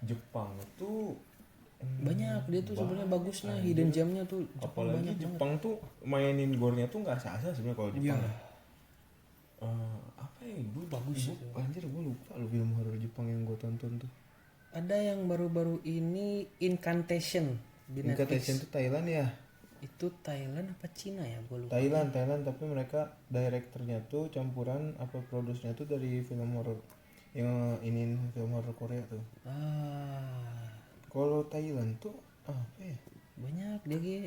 [SPEAKER 2] Jepang itu
[SPEAKER 1] Banyak dia tuh sebenarnya
[SPEAKER 2] banyak,
[SPEAKER 1] bagusnya
[SPEAKER 2] anjir.
[SPEAKER 1] hidden gemnya tuh Jepang
[SPEAKER 2] apalagi
[SPEAKER 1] banyak
[SPEAKER 2] Jepang tuh mainin gore-nya tuh nggak sah sebenarnya kalau Jepang.
[SPEAKER 1] Iya.
[SPEAKER 2] Ya. Apa ya gue
[SPEAKER 1] Bagus itu.
[SPEAKER 2] anjir gue lupa lu film horor Jepang yang gue tonton tuh.
[SPEAKER 1] Ada yang baru-baru ini Incantation di
[SPEAKER 2] Incantation
[SPEAKER 1] Netflix.
[SPEAKER 2] tuh Thailand ya.
[SPEAKER 1] Itu Thailand apa Cina ya? Gue lupa.
[SPEAKER 2] Thailand tapi mereka direkturnya tuh campuran apa produsernya tuh dari film horor yang ini film horor Korea tuh. Kalau Thailand tuh apa ya?
[SPEAKER 1] Banyak dia Gi.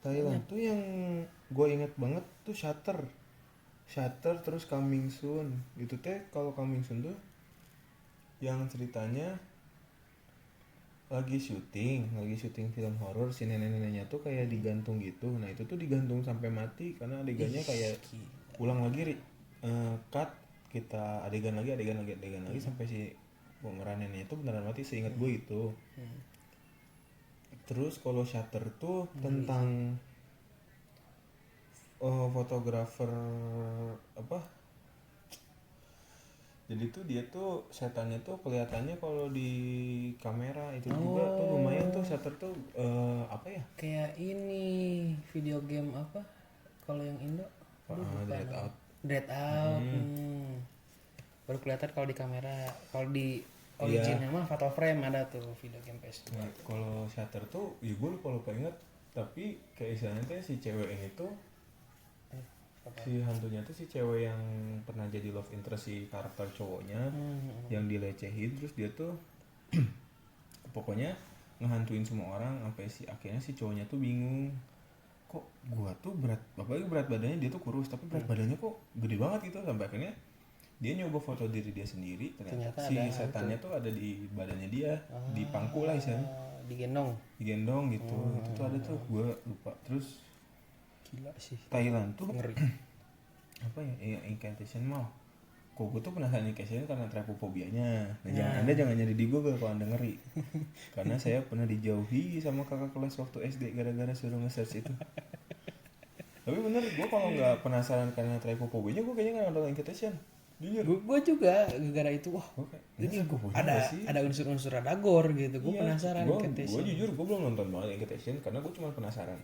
[SPEAKER 2] Thailand tuh yang gue inget banget tuh Shutter terus Coming Soon itu teh. Kalau Coming Soon tuh yang ceritanya lagi syuting film horor, si nenek-neneknya tuh kayak digantung gitu. Nah itu tuh digantung sampai mati karena adegannya kayak ulang lagi cut kita adegan lagi sampai si pemeran neneknya itu beneran mati, seingat gue itu. Terus kalau Shutter tuh tentang fotografer apa, jadi tuh dia tuh setannya tuh kelihatannya kalau di kamera itu juga tuh lumayan tuh. Shutter tuh apa ya,
[SPEAKER 1] Kayak ini video game apa? Kalau yang Indo Dread Out. Baru kelihatan kalau di kamera. Kalau di originnya mah Fatal Frame ada tuh video game PS2.
[SPEAKER 2] Nah, kalau Shutter tuh ya gue lupa inget, tapi kayak istilahnya tuh si cewek ini tuh si hantunya tuh si cewek yang pernah jadi love interest si karakter cowoknya yang dilecehin. Terus dia tuh pokoknya ngehantuin semua orang sampai si akhirnya si cowoknya tuh bingung, kok gua tuh apalagi berat badannya dia tuh kurus tapi berat badannya kok gede banget gitu. Sampai akhirnya dia nyoba foto diri dia sendiri, ternyata si setannya tuh ada di badannya dia, di pangku lah istilahnya, digendong gitu. Itu tuh ada tuh, gua lupa. Terus
[SPEAKER 1] Gila sih.
[SPEAKER 2] Thailand tuh
[SPEAKER 1] Ngeri.
[SPEAKER 2] apa ya, Incantation mah. Kok gue tuh penasaran Incantation karena trypofobianya. Nah, Anda jangan nyari di Google kalau Anda ngeri. Karena saya pernah dijauhi sama kakak kelas waktu SD gara-gara suruh nge-search itu. Tapi bener, gue kalau nggak penasaran karena trypofobianya, gue kayaknya nggak nonton Incantation. Jujur.
[SPEAKER 1] Gue juga gara-gara itu ini ada unsur-unsur ada gore gitu. Gue penasaran Incantation.
[SPEAKER 2] Gue jujur gue belum nonton banget Incantation karena gue cuma penasaran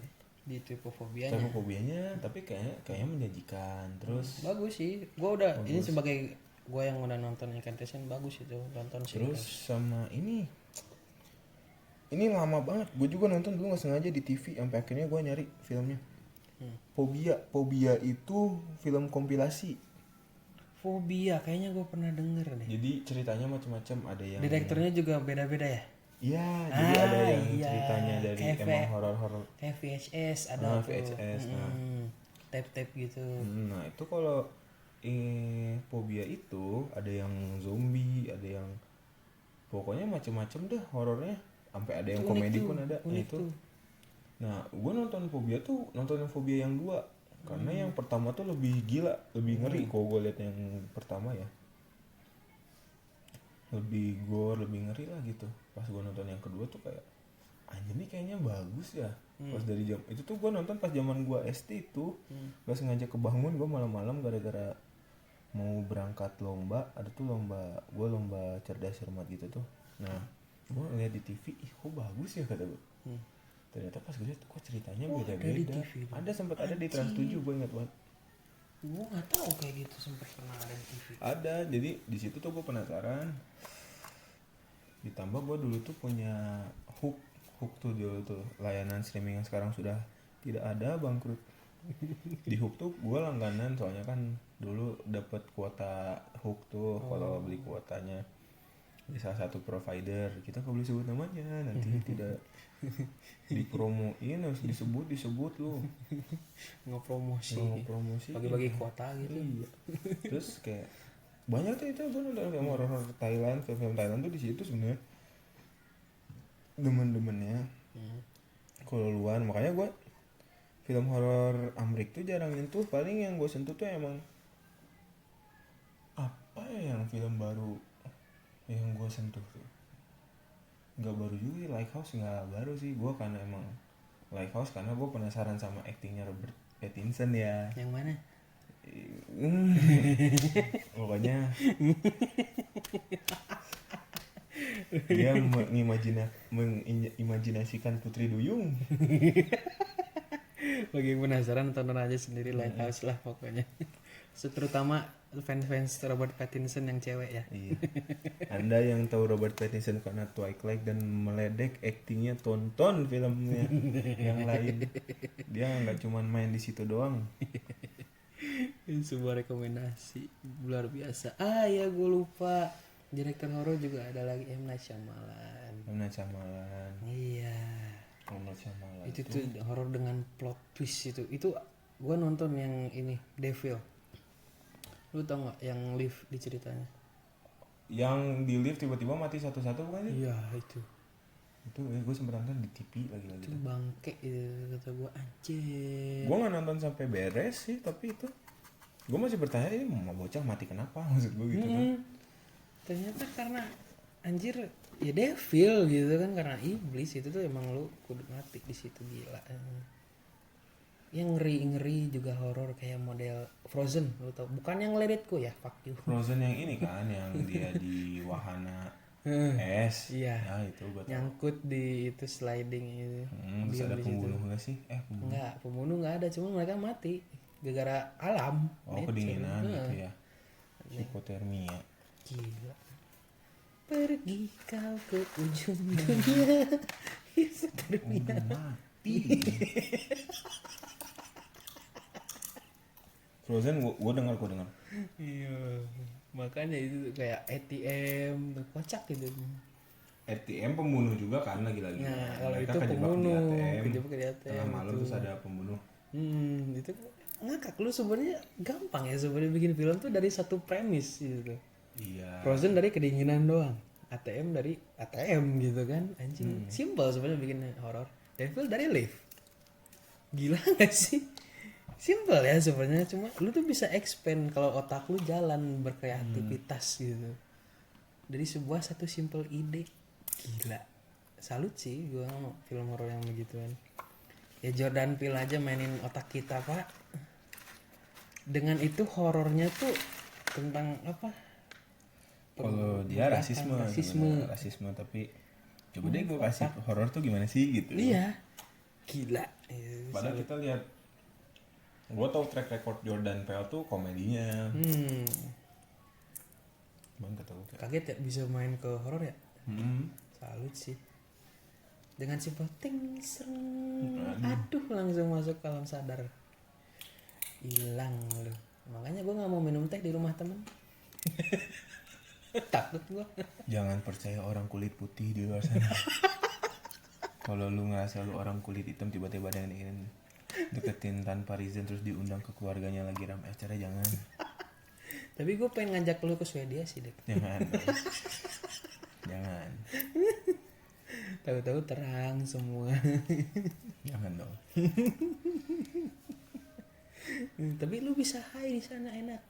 [SPEAKER 1] Di trypofobianya.
[SPEAKER 2] tapi kayaknya menjanjikan. Terus
[SPEAKER 1] bagus sih. Gue udah ini sebagai gue yang udah nonton Incantation, bagus itu nonton sih.
[SPEAKER 2] Terus sama ini lama banget. Gue juga nonton dulu nggak sengaja di TV sampai akhirnya gue nyari filmnya. Phobia itu film kompilasi.
[SPEAKER 1] Fobia kayaknya gue pernah denger deh.
[SPEAKER 2] Jadi ceritanya macam-macam, ada yang
[SPEAKER 1] Direkturnya juga beda-beda ya.
[SPEAKER 2] Iya, jadi ada yang ceritanya dari emang horor-horor.
[SPEAKER 1] Kayak VHS ada tuh.
[SPEAKER 2] VHS.
[SPEAKER 1] Tape-tape gitu.
[SPEAKER 2] Nah itu kalau fobia itu ada yang zombie, ada yang pokoknya macam-macam deh horornya. Sampai ada yang komedi pun ada. Nah itu. Nah gue nonton fobia tuh nonton yang fobia yang 2 karena yang pertama tuh lebih gila, lebih ngeri. Kalau gue liat yang pertama ya, lebih gore, lebih ngeri lah gitu. Pas gue nonton yang kedua tuh kayak anjir nih kayaknya bagus ya. Pas dari jam itu tuh gue nonton pas zaman gue SD itu, gak sengaja kebangun gue malam-malam gara-gara mau berangkat lomba. Ada tuh lomba cerdas cermat gitu tuh. Nah gue ngeliat di TV, ih kok bagus ya kata gue. Ternyata pas gue liat kok ceritanya beda-beda. Ada sempat ada di Trans 7, gue ingat banget.
[SPEAKER 1] Gue nggak tahu kayak gitu sempat pernah ada di TV.
[SPEAKER 2] Ada, jadi di situ tuh gue penasaran. Ditambah gue dulu tuh punya Hook tuh dulu tuh layanan streaming yang sekarang sudah tidak ada, bangkrut. Di Hook tuh gue langganan soalnya kan dulu dapat kuota Hook tuh. Kalau beli kuotanya di salah satu provider, kita nggak boleh sebut namanya nanti tidak dipromoin, harus disebut lu
[SPEAKER 1] ngepromosi
[SPEAKER 2] bagi-bagi
[SPEAKER 1] kuota gitu.
[SPEAKER 2] Iya. Terus kayak banyak tuh itu gue nonton film horor Thailand, film Thailand tuh di situ sebenarnya demen-demennya. Kalau luar makanya gue film horor Amrik tuh jarang nyentuh, paling yang gue sentuh tuh emang apa ya, yang film baru yang gue sentuh tuh nggak baru juga, Lighthouse nggak baru sih gue, karena emang Lighthouse karena gue penasaran sama aktingnya Robert Pattinson ya.
[SPEAKER 1] Yang mana?
[SPEAKER 2] Pokoknya dia mengimajinasikan Putri Duyung.
[SPEAKER 1] Bagi yang penasaran tonton aja sendiri Lighthouse lah pokoknya. Terutama fans Robert Pattinson yang cewek ya.
[SPEAKER 2] Iya. Anda yang tahu Robert Pattinson karena Twilight dan meledek aktingnya, tonton filmnya yang lain. Dia nggak cuma main di situ doang.
[SPEAKER 1] Ini sebuah rekomendasi luar biasa. Ah ya gue lupa. Direktur horor juga ada lagi, M. Night Shyamalan.
[SPEAKER 2] M. Night Shyamalan.
[SPEAKER 1] Iya.
[SPEAKER 2] M. Night Shyamalan.
[SPEAKER 1] Itu tuh horor dengan plot twist itu. Itu gue nonton yang ini Devil. Lu tau nggak yang lift di ceritanya?
[SPEAKER 2] Yang di lift tiba-tiba mati satu-satu bukan sih?
[SPEAKER 1] Iya itu.
[SPEAKER 2] Itu gue sempet nonton di TV lagi-lagi.
[SPEAKER 1] Itu bangke itu kata gue, anjir.
[SPEAKER 2] Gue nggak nonton sampai beres sih, tapi itu gue masih bertanya ini mau bocah mati kenapa, maksud gue gitu kan.
[SPEAKER 1] Ternyata karena anjir ya devil gitu kan, karena iblis itu tuh emang lu kudu mati di situ, gila. Yang ngeri juga horor kayak model Frozen, lu tau? Bukan yang Let It Go ya, fuck you.
[SPEAKER 2] Frozen yang ini kan, yang dia di wahana es.
[SPEAKER 1] Iya.
[SPEAKER 2] Ya itu gue tau.
[SPEAKER 1] Nyangkut di itu sliding itu.
[SPEAKER 2] Terus ada pembunuh nggak sih? Pembunuh.
[SPEAKER 1] Enggak, pembunuh nggak ada, cuma mereka mati gara-gara alam.
[SPEAKER 2] Oh,
[SPEAKER 1] nature.
[SPEAKER 2] kedinginan gitu ya. Hipotermia.
[SPEAKER 1] Gila. Pergi kau ke ujung dunia. Hipotermia.
[SPEAKER 2] Mati. Frozen gue dengar.
[SPEAKER 1] Iya. Makanya itu kayak ATM, kocak gitu.
[SPEAKER 2] ATM pembunuh juga kan lagi-lagi.
[SPEAKER 1] Nah, kalau
[SPEAKER 2] mereka
[SPEAKER 1] itu
[SPEAKER 2] kejebak
[SPEAKER 1] pembunuh,
[SPEAKER 2] di ATM.
[SPEAKER 1] kejebak di ATM.
[SPEAKER 2] Tengah malam
[SPEAKER 1] itu.
[SPEAKER 2] terus ada pembunuh.
[SPEAKER 1] Itu ngakak. Lu sebenarnya gampang ya sebenarnya bikin film tuh dari satu premis gitu.
[SPEAKER 2] Iya.
[SPEAKER 1] Frozen dari kedinginan doang, ATM dari ATM gitu kan, anjing. Simple sebenarnya bikin horor. Devil dari lift. Gila gak sih? Simple ya sebenarnya, cuma lu tuh bisa expand kalau otak lu jalan berkreativitas gitu. Dari sebuah satu simple ide. Gila. Salut sih gua sama film horor yang begituan. Ya Jordan Peele aja mainin otak kita, Pak. Dengan itu horornya tuh tentang apa?
[SPEAKER 2] Kalau dia rasisme, tapi coba deh gue kasih horor tuh gimana sih gitu.
[SPEAKER 1] Iya. Gila.
[SPEAKER 2] Padahal kita lihat, gue tau track record Jordan Peele tuh komedinya. Bang ketemu
[SPEAKER 1] Kaget ya bisa main ke horor ya. Salut sih. Dengan simple ting sereng, aduh langsung masuk ke alam sadar. Hilang lu. Makanya gue nggak mau minum teh di rumah temen. Takut gue.
[SPEAKER 2] Jangan percaya orang kulit putih di luar sana. Kalau lu ngerasa lu orang kulit hitam, tiba-tiba ada yang ingin deketin tanpa reason terus diundang ke keluarganya lagi ramai acara, jangan.
[SPEAKER 1] Tapi gue pengen ngajak lu ke Swedia sih, Dek.
[SPEAKER 2] Jangan. Jangan.
[SPEAKER 1] Tahu-tahu terang semua.
[SPEAKER 2] Jangan dong.
[SPEAKER 1] Tapi lu bisa high di sana enak.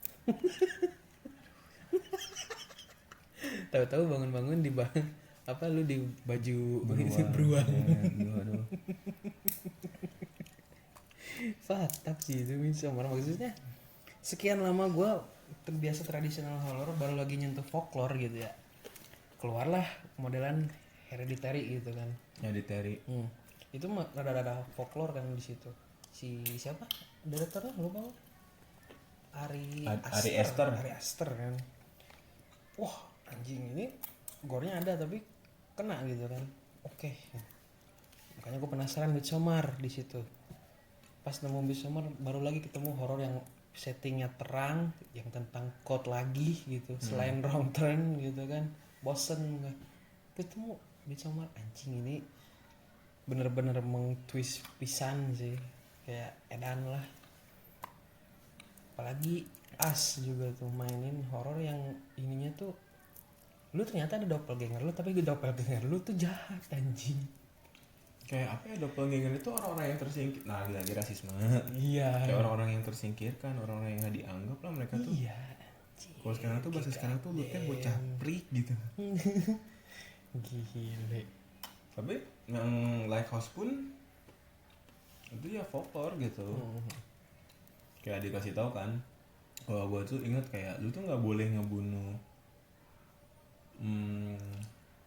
[SPEAKER 1] Tahu-tahu bangun-bangun di apa lu di baju beruang.
[SPEAKER 2] Aduh.
[SPEAKER 1] Fatap sih itu sama maksudnya. Sekian lama gue terbiasa tradisional horror, baru lagi nyentuh folklore gitu ya. Keluarlah modelan Hereditary gitu kan.
[SPEAKER 2] Hereditary.
[SPEAKER 1] Itu rada-rada folklore kan di situ. Si siapa? Direkturnya lupa. Ari Aster kan. Wah, anjing ini gore-nya ada tapi kena gitu kan. Oke. Makanya gue penasaran Midsommar di situ. Pas nemu Midsommar baru lagi ketemu horor yang settingnya terang, yang tentang code lagi gitu. Selain wrong turn gitu kan. Bosen gak? Ketemu Midsommar, anjing ini bener-bener meng-twist pisan sih. Kayak edan lah. Apalagi As juga tuh mainin horor yang ininya tuh lu ternyata ada doppelganger lu, tapi doppelganger lu tuh jahat anjing.
[SPEAKER 2] Kayak apa ya, doppelganger itu orang-orang yang tersingkir. Nah, lagi rasisme.
[SPEAKER 1] Iya.
[SPEAKER 2] Kayak orang-orang yang tersingkirkan, orang-orang yang nggak dianggap lah mereka tuh.
[SPEAKER 1] Iya.
[SPEAKER 2] Kalau sekarang tuh bahasa sekarang tuh lu teh bocah prik gitu.
[SPEAKER 1] Gile.
[SPEAKER 2] Tapi yang Lighthouse pun itu ya folklore gitu. Kayak dikasih tahu kan, kalau gue tuh inget kayak lu tuh nggak boleh ngebunuh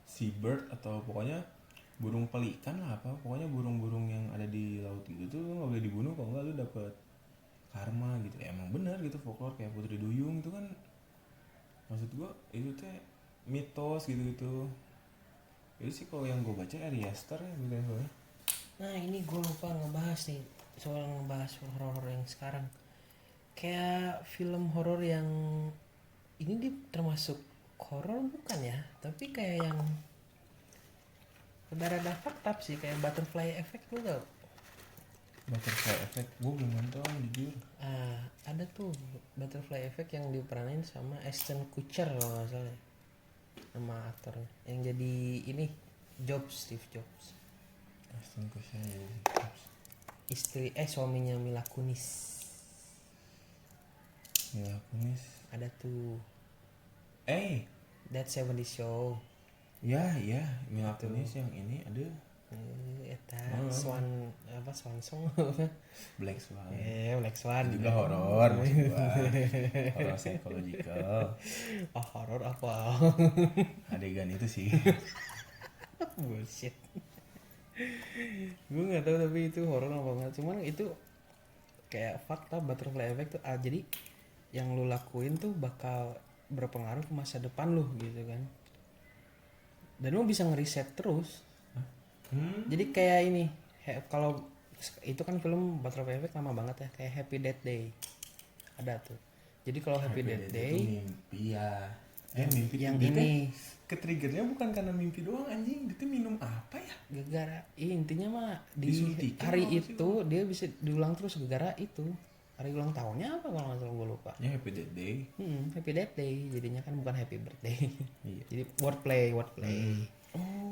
[SPEAKER 2] seabird atau pokoknya burung pelikan lah, apa pokoknya burung-burung yang ada di laut gitu tuh lu nggak boleh dibunuh, kalau nggak lu dapet karma gitu. Ya, emang benar gitu folklore. Kayak Putri Duyung itu kan, maksud gue itu teh mitos gitu-gitu. Itu sih kalau yang gue baca Ari Aster ya gitu ya.
[SPEAKER 1] Nah ini gue lupa ngebahas nih soal ngebahas horor yang sekarang. Kayak film horor yang ini dia termasuk horor bukan ya? Tapi kayak yang rada-rada fucked up sih, kayak Butterfly Effect, lu tau?
[SPEAKER 2] Butterfly Effect gue belum nonton jujur.
[SPEAKER 1] Ada tuh Butterfly Effect yang diperanin sama Ashton Kutcher kalau nggak salah, nama aktornya yang jadi ini Steve Jobs,
[SPEAKER 2] Aston Kutcher
[SPEAKER 1] suaminya Mila Kunis.
[SPEAKER 2] Mila Kunis
[SPEAKER 1] Ada tuh That 70 Show.
[SPEAKER 2] ya Mila Kunis yang ini ada
[SPEAKER 1] Swan Song.
[SPEAKER 2] Black Swan.
[SPEAKER 1] Black Swan
[SPEAKER 2] Itu juga horor maksud gua. Horor psychological.
[SPEAKER 1] Horor apa?
[SPEAKER 2] Adegan itu sih.
[SPEAKER 1] Bullshit. Gue nggak tahu tapi itu horor apa enggak. Cuman itu kayak fakta Butterfly Effect tuh. Jadi yang lu lakuin tuh bakal berpengaruh ke masa depan lu gitu kan. Dan lu bisa ngeriset terus. Jadi kayak ini, kalau itu kan film Butterfly Effect lama banget ya, kayak Happy Death Day ada tuh. Jadi kalau Happy Death Day
[SPEAKER 2] mimpi ya. Mimpi
[SPEAKER 1] yang
[SPEAKER 2] dia
[SPEAKER 1] ini
[SPEAKER 2] ketriggernya bukan karena mimpi doang anjing. Dia minum apa ya?
[SPEAKER 1] gara-gara intinya mah di
[SPEAKER 2] Disuntikin
[SPEAKER 1] hari
[SPEAKER 2] apa sih,
[SPEAKER 1] itu dia bisa diulang terus gara-gara itu. Hari ulang tahunnya apa kalau nggak salah, gue lupa.
[SPEAKER 2] Ya Happy Death Day.
[SPEAKER 1] Happy Death Day jadinya kan, bukan Happy Birthday.
[SPEAKER 2] Iya.
[SPEAKER 1] Jadi wordplay.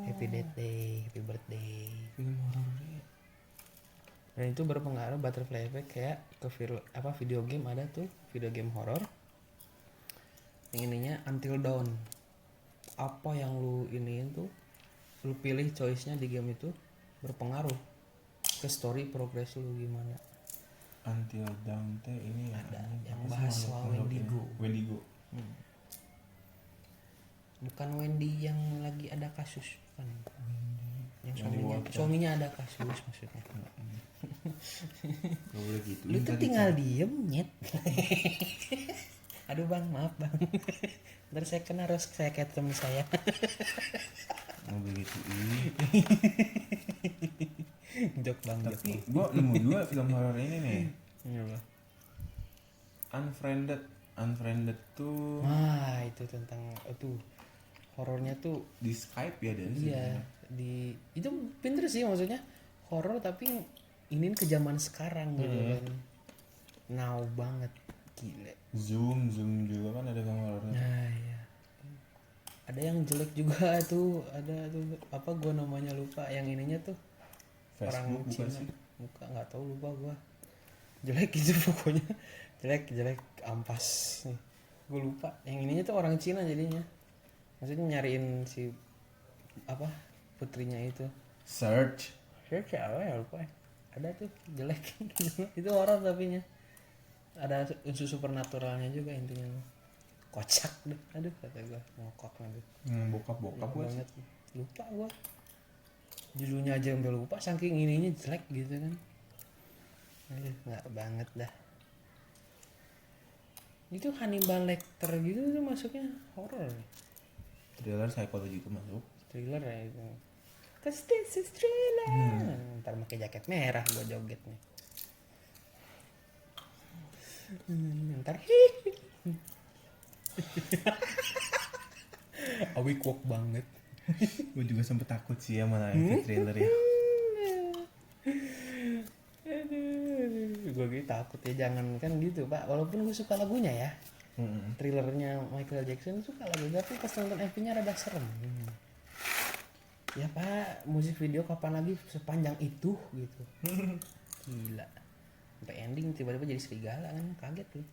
[SPEAKER 1] Happy Death Day, Happy Birthday.
[SPEAKER 2] Film horornya.
[SPEAKER 1] Dan itu berpengaruh Butterfly Effect kayak ke video game. Ada tuh video game horor yang ininya Until Dawn. Apa yang lu iniin tuh, lu pilih choice-nya di game itu berpengaruh ke story progress lu gimana.
[SPEAKER 2] Until Dawn teh ini
[SPEAKER 1] Ada
[SPEAKER 2] ya,
[SPEAKER 1] yang bahas soal Wendigo. Bukan Wendy yang lagi ada kasus kan. Yang suaminya ada kasus maksudnya.
[SPEAKER 2] Gak boleh gitu.
[SPEAKER 1] Lu tuh tinggal diem nyet. Aduh bang, maaf bang. Ntar saya kena saya kayak temen saya.
[SPEAKER 2] Mau begitu
[SPEAKER 1] Jok bang.
[SPEAKER 2] Tapi gue nemu dua film horor ini nih.
[SPEAKER 1] Iya.
[SPEAKER 2] Unfriended tuh.
[SPEAKER 1] Wah itu tentang itu horornya tuh
[SPEAKER 2] Di Skype ya dan
[SPEAKER 1] iya di itu pinter sih, maksudnya horor tapi iniin ke zaman sekarang gitu kan. Now banget, gile.
[SPEAKER 2] Zoom juga kan ada film horornya.
[SPEAKER 1] Nah iya, ada yang jelek juga tuh, ada tuh apa gua namanya lupa, yang ininya tuh
[SPEAKER 2] Facebook
[SPEAKER 1] orang
[SPEAKER 2] bukan
[SPEAKER 1] Cina
[SPEAKER 2] sih?
[SPEAKER 1] buka, nggak tahu, lupa gua. Jelek gitu pokoknya, jelek ampas nih, gua lupa. Yang ininya tuh orang Cina jadinya, maksudnya nyariin si apa putrinya itu.
[SPEAKER 2] Search
[SPEAKER 1] Siapa ya, lupa. Ada tuh jelek. Itu horor tapi nya ada unsur supernaturalnya juga intinya. Kocak deh, aduh kata gua ngokok aduh.
[SPEAKER 2] bokap gua sih.
[SPEAKER 1] Banget. Lupa gua judulnya aja sampai lupa saking ininya jelek gitu kan. Aduh nggak banget dah. Itu Hannibal Lecter gitu tuh masuknya horor.
[SPEAKER 2] Thriller psikologi itu masuk.
[SPEAKER 1] Thriller ya itu. Cause this is thriller. Ntar pakai jaket merah gua joget nih. Ntar awik wok banget.
[SPEAKER 2] Gue juga sempet takut sih ya malah efek thriller ya.
[SPEAKER 1] Gue gue takut ya, jangan kan gitu pak, walaupun gue suka lagunya ya, thrillernya Michael Jackson suka lagu, tapi pas nonton MV-nya rada serem. Ya pak, musik video kapan lagi sepanjang itu gitu. Gila, sampai ending tiba-tiba jadi serigala kan, kaget tuh.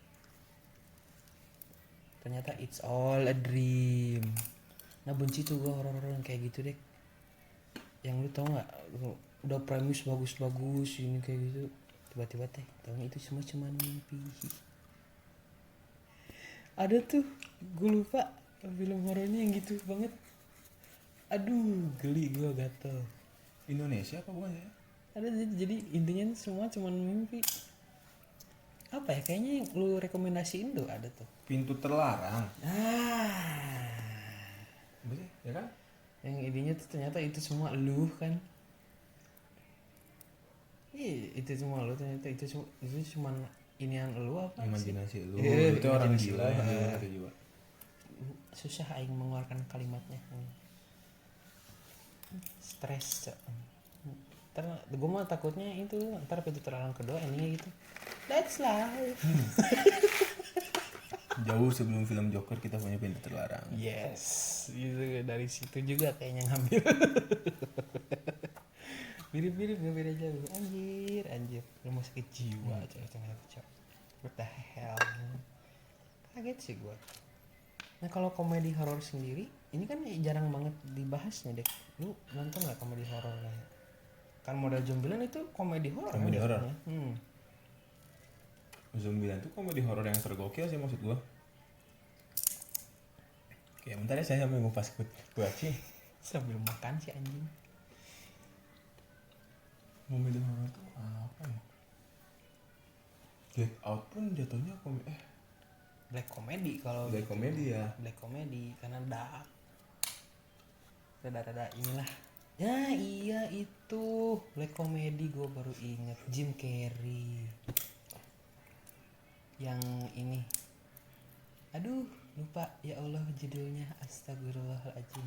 [SPEAKER 1] Ternyata it's all a dream. Nah benci tuh gue horor-horor yang kayak gitu deh. Yang lu tau nggak, udah premis bagus-bagus ini kayak gitu, tiba-tiba teh tahunya itu cuma mimpi. Ada tuh, gue lupa film horornya yang gitu banget. Aduh, geli gue, gatel.
[SPEAKER 2] Indonesia apa bukan ya?
[SPEAKER 1] Ada, jadi intinya semua cuma mimpi. Apa ya, kayaknya yang lu rekomendasiin tuh ada tuh.
[SPEAKER 2] Pintu Terlarang. Betul ya kan?
[SPEAKER 1] Yang intinya tuh ternyata itu semua lu kan. Iya, itu semua lu, ternyata itu cuma inian lu apa sih?
[SPEAKER 2] Imajinasi lu.
[SPEAKER 1] Iya,
[SPEAKER 2] Itu orang
[SPEAKER 1] imajinasi
[SPEAKER 2] gila
[SPEAKER 1] lu.
[SPEAKER 2] yang gitu juga.
[SPEAKER 1] Susah aing mengeluarkan kalimatnya. Stres, Cok. Ntar gue mah takutnya itu ntar Pintu Terlarang kedua endingnya gitu, that's life.
[SPEAKER 2] Jauh sebelum film Joker kita punya Pintu Terlarang.
[SPEAKER 1] Yes, gitu, dari situ juga kayaknya ngambil. Mirip-mirip gak beda jauh. Anjir rumah sakit jiwa ternyata, Cok. What the hell. Kaget sih gue. Nah kalau komedi horor sendiri ini kan jarang banget dibahasnya deh. Lu nonton nggak komedi horor? Kan model Zombieland itu komedi horor.
[SPEAKER 2] Komedi horor.
[SPEAKER 1] Hmm.
[SPEAKER 2] Zombieland tuh komedi horor yang tergokil sih maksud gua. Oke, bentar ya saya sambil ngupas kuaci.
[SPEAKER 1] Sambil makan si anjing.
[SPEAKER 2] Komedi horor tuh apa ya? Get Out pun jatuhnya
[SPEAKER 1] Black comedy kalau
[SPEAKER 2] Black
[SPEAKER 1] gitu.
[SPEAKER 2] comedy ya.
[SPEAKER 1] Black comedy karena dark. Rada-rada inilah. Ya iya itu black comedy, gue baru inget Jim Carrey. Yang ini. Aduh, lupa ya Allah judulnya, astagfirullahaladzim.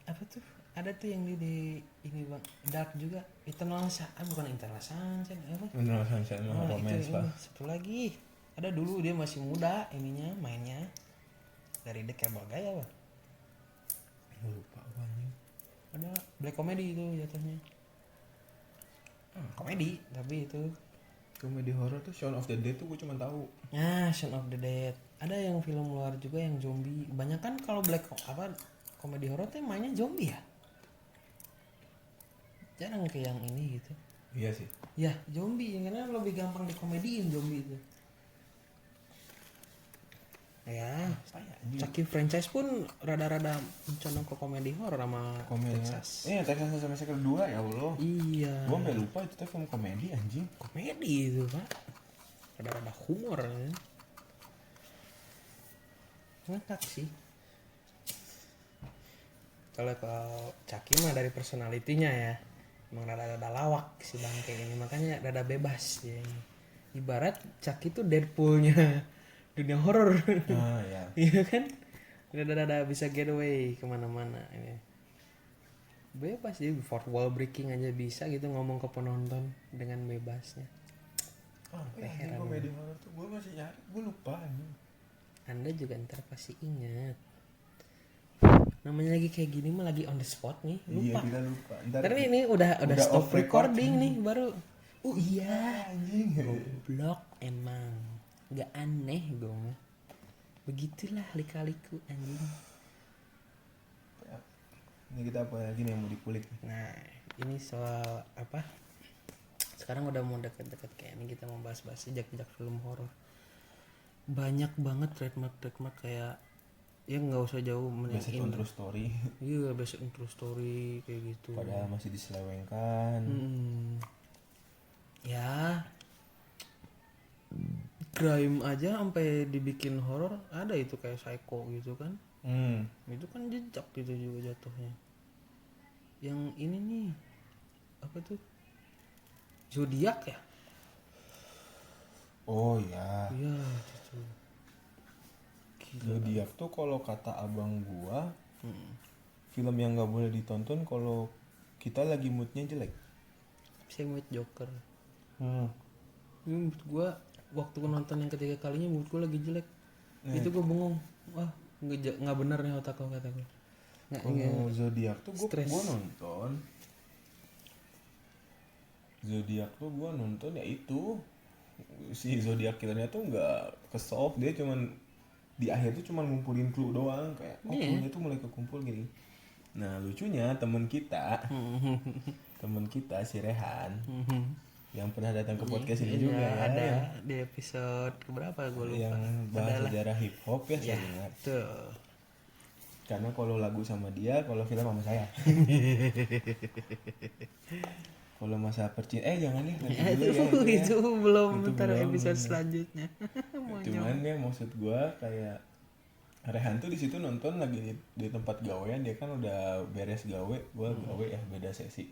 [SPEAKER 1] Apa tuh? Ada tuh yang di ini bang, dark juga. Eternal bukan Eternal Sunshine apa?
[SPEAKER 2] Eternal Sunshine of Romance
[SPEAKER 1] itu,
[SPEAKER 2] pak.
[SPEAKER 1] satu lagi. Ada dulu dia masih muda ininya mainnya. Dari The Cable Guy apa?
[SPEAKER 2] Lupa banget.
[SPEAKER 1] Ada black comedy itu jatuhnya. Komedi tapi itu.
[SPEAKER 2] Komedi horor tuh Shaun of the Dead tuh gue cuma tahu.
[SPEAKER 1] Nah, Shaun of the Dead. Ada yang film luar juga yang zombie. Banyak kan kalau komedi horor tuh mainnya zombie ya. Jarang kayak yang ini gitu.
[SPEAKER 2] Iya sih.
[SPEAKER 1] Ya, zombie karena lebih gampang dikomediin zombie itu. Ya, Chucky franchise pun rada-rada condong ke komedi horor sama
[SPEAKER 2] Komedi.
[SPEAKER 1] Texas.
[SPEAKER 2] Texas Chainsaw 2 ya Allah.
[SPEAKER 1] Iya.
[SPEAKER 2] Gue sampai lupa itu tuh film komedi anjing.
[SPEAKER 1] Komedi itu pak, rada-rada humor kan. Ngakak sih. Kalau Chucky mah dari personalitinya ya, emang rada-rada lawak si bangke ini, makanya rada bebas dia ini. Ibarat Chucky itu Deadpoolnya dunia horor.
[SPEAKER 2] Ya.
[SPEAKER 1] Iya kan, rada-rada bisa getaway kemana-mana ini. Bebas dia, fourth wall breaking aja bisa gitu ngomong ke penonton dengan bebasnya.
[SPEAKER 2] Heran. Komedi horor tuh gue masih nyari, gue lupa anjing.
[SPEAKER 1] Anda juga ntar pasti ingat. Namanya lagi kayak gini mah lagi on the spot nih, lupa.
[SPEAKER 2] Iya kita lupa.
[SPEAKER 1] Ntar ini udah stop
[SPEAKER 2] off record
[SPEAKER 1] recording nih baru. Iya.
[SPEAKER 2] Anjing.
[SPEAKER 1] Goblok emang. Gak aneh gue mah. Begitulah lika-liku anjing.
[SPEAKER 2] Ini kita apa lagi nih yang mau dikulik?
[SPEAKER 1] Nah, ini soal apa? Sekarang udah mau deket-deket kayak ini, kita mau bahas-bahas sejak film horor. Banyak banget trademark kayak ya nggak usah jauh
[SPEAKER 2] Basic true story.
[SPEAKER 1] Iya, basic true story kayak gitu.
[SPEAKER 2] Padahal masih diselewengkan.
[SPEAKER 1] Ya, crime aja sampai dibikin horor ada itu kayak Psycho gitu kan. Itu kan jejak gitu juga jatuhnya. Yang ini nih apa tuh, Zodiac ya?
[SPEAKER 2] Oh ya.
[SPEAKER 1] Iya itu.
[SPEAKER 2] Zodiac tuh kalau kata abang gua film yang nggak boleh ditonton kalau kita lagi moodnya jelek.
[SPEAKER 1] Saya mood Joker. Menurut gue waktu nonton yang ketiga kalinya menurut gue lagi jelek. Itu gue bengong. Wah nggak benar nih otak gue, kata gue.
[SPEAKER 2] Kalau Zodiac tuh
[SPEAKER 1] Stres.
[SPEAKER 2] gue nonton. Zodiac tuh gue nonton ya itu si Zodiac killernya tuh nggak ke-solve, dia cuman di akhir tuh cuman ngumpulin clue doang kayak clue-nya tuh mulai kekumpul gini. Nah lucunya temen kita si Rehan yang pernah datang ke podcast ini juga ya,
[SPEAKER 1] ada
[SPEAKER 2] yang,
[SPEAKER 1] di episode keberapa gue lupa.
[SPEAKER 2] yang bahas sejarah hip hop ya, saya
[SPEAKER 1] Ya,
[SPEAKER 2] ingat.
[SPEAKER 1] tuh.
[SPEAKER 2] Karena kalau lagu sama dia, kalau film sama saya. Kalau masa jangan ya, nanti dulu ya,
[SPEAKER 1] Itu belum,
[SPEAKER 2] Itu
[SPEAKER 1] ntar
[SPEAKER 2] belum,
[SPEAKER 1] episode
[SPEAKER 2] belum.
[SPEAKER 1] selanjutnya.
[SPEAKER 2] Cuman ya maksud gue kayak Rehan tuh di situ nonton lagi di tempat gawean, dia kan udah beres gawe, gue gawe ya beda sesi.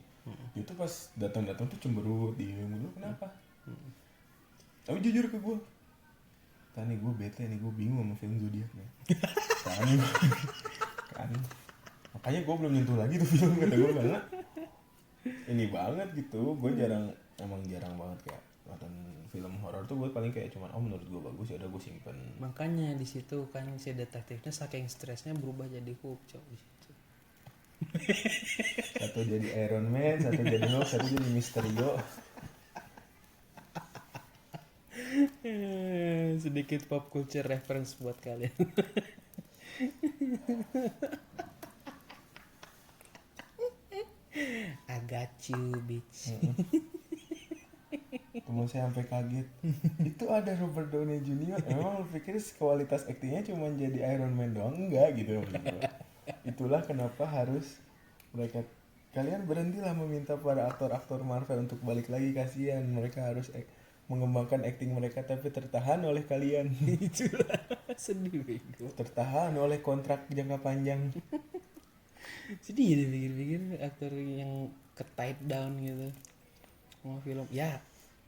[SPEAKER 2] Itu pas datang tuh cemberut, diem dulu kenapa? Tapi jujur ke gue, tadi gue bete nih, gue bingung sama film Zodiac nih. kan makanya gue belum nyentuh lagi tuh film, kata gue karena ini banget gitu. Gue emang jarang banget kayak nonton film horor tuh. Gue paling kayak cuman menurut gue bagus ya udah gue simpen.
[SPEAKER 1] Makanya di situ kan si detektifnya saking stresnya berubah jadi Hulk, cok, di situ.
[SPEAKER 2] Satu jadi Iron Man, satu jadi Hulk, satu jadi Mysterio.
[SPEAKER 1] Sedikit pop culture reference buat kalian. I got you, bitch.
[SPEAKER 2] Temen saya sampai kaget. Itu ada Robert Downey Jr. Emang lu pikir kualitas aktingnya cuma jadi Iron Man doang? Enggak gitu. Itulah kenapa harus kalian berhentilah meminta para aktor-aktor Marvel untuk balik lagi, kasihan. Mereka harus mengembangkan akting mereka, tapi tertahan oleh kalian.
[SPEAKER 1] Itulah sedih bego.
[SPEAKER 2] Tertahan oleh kontrak jangka panjang.
[SPEAKER 1] Sedih ya pikir-pikir aktor yang ke tight down gitu mau film ya.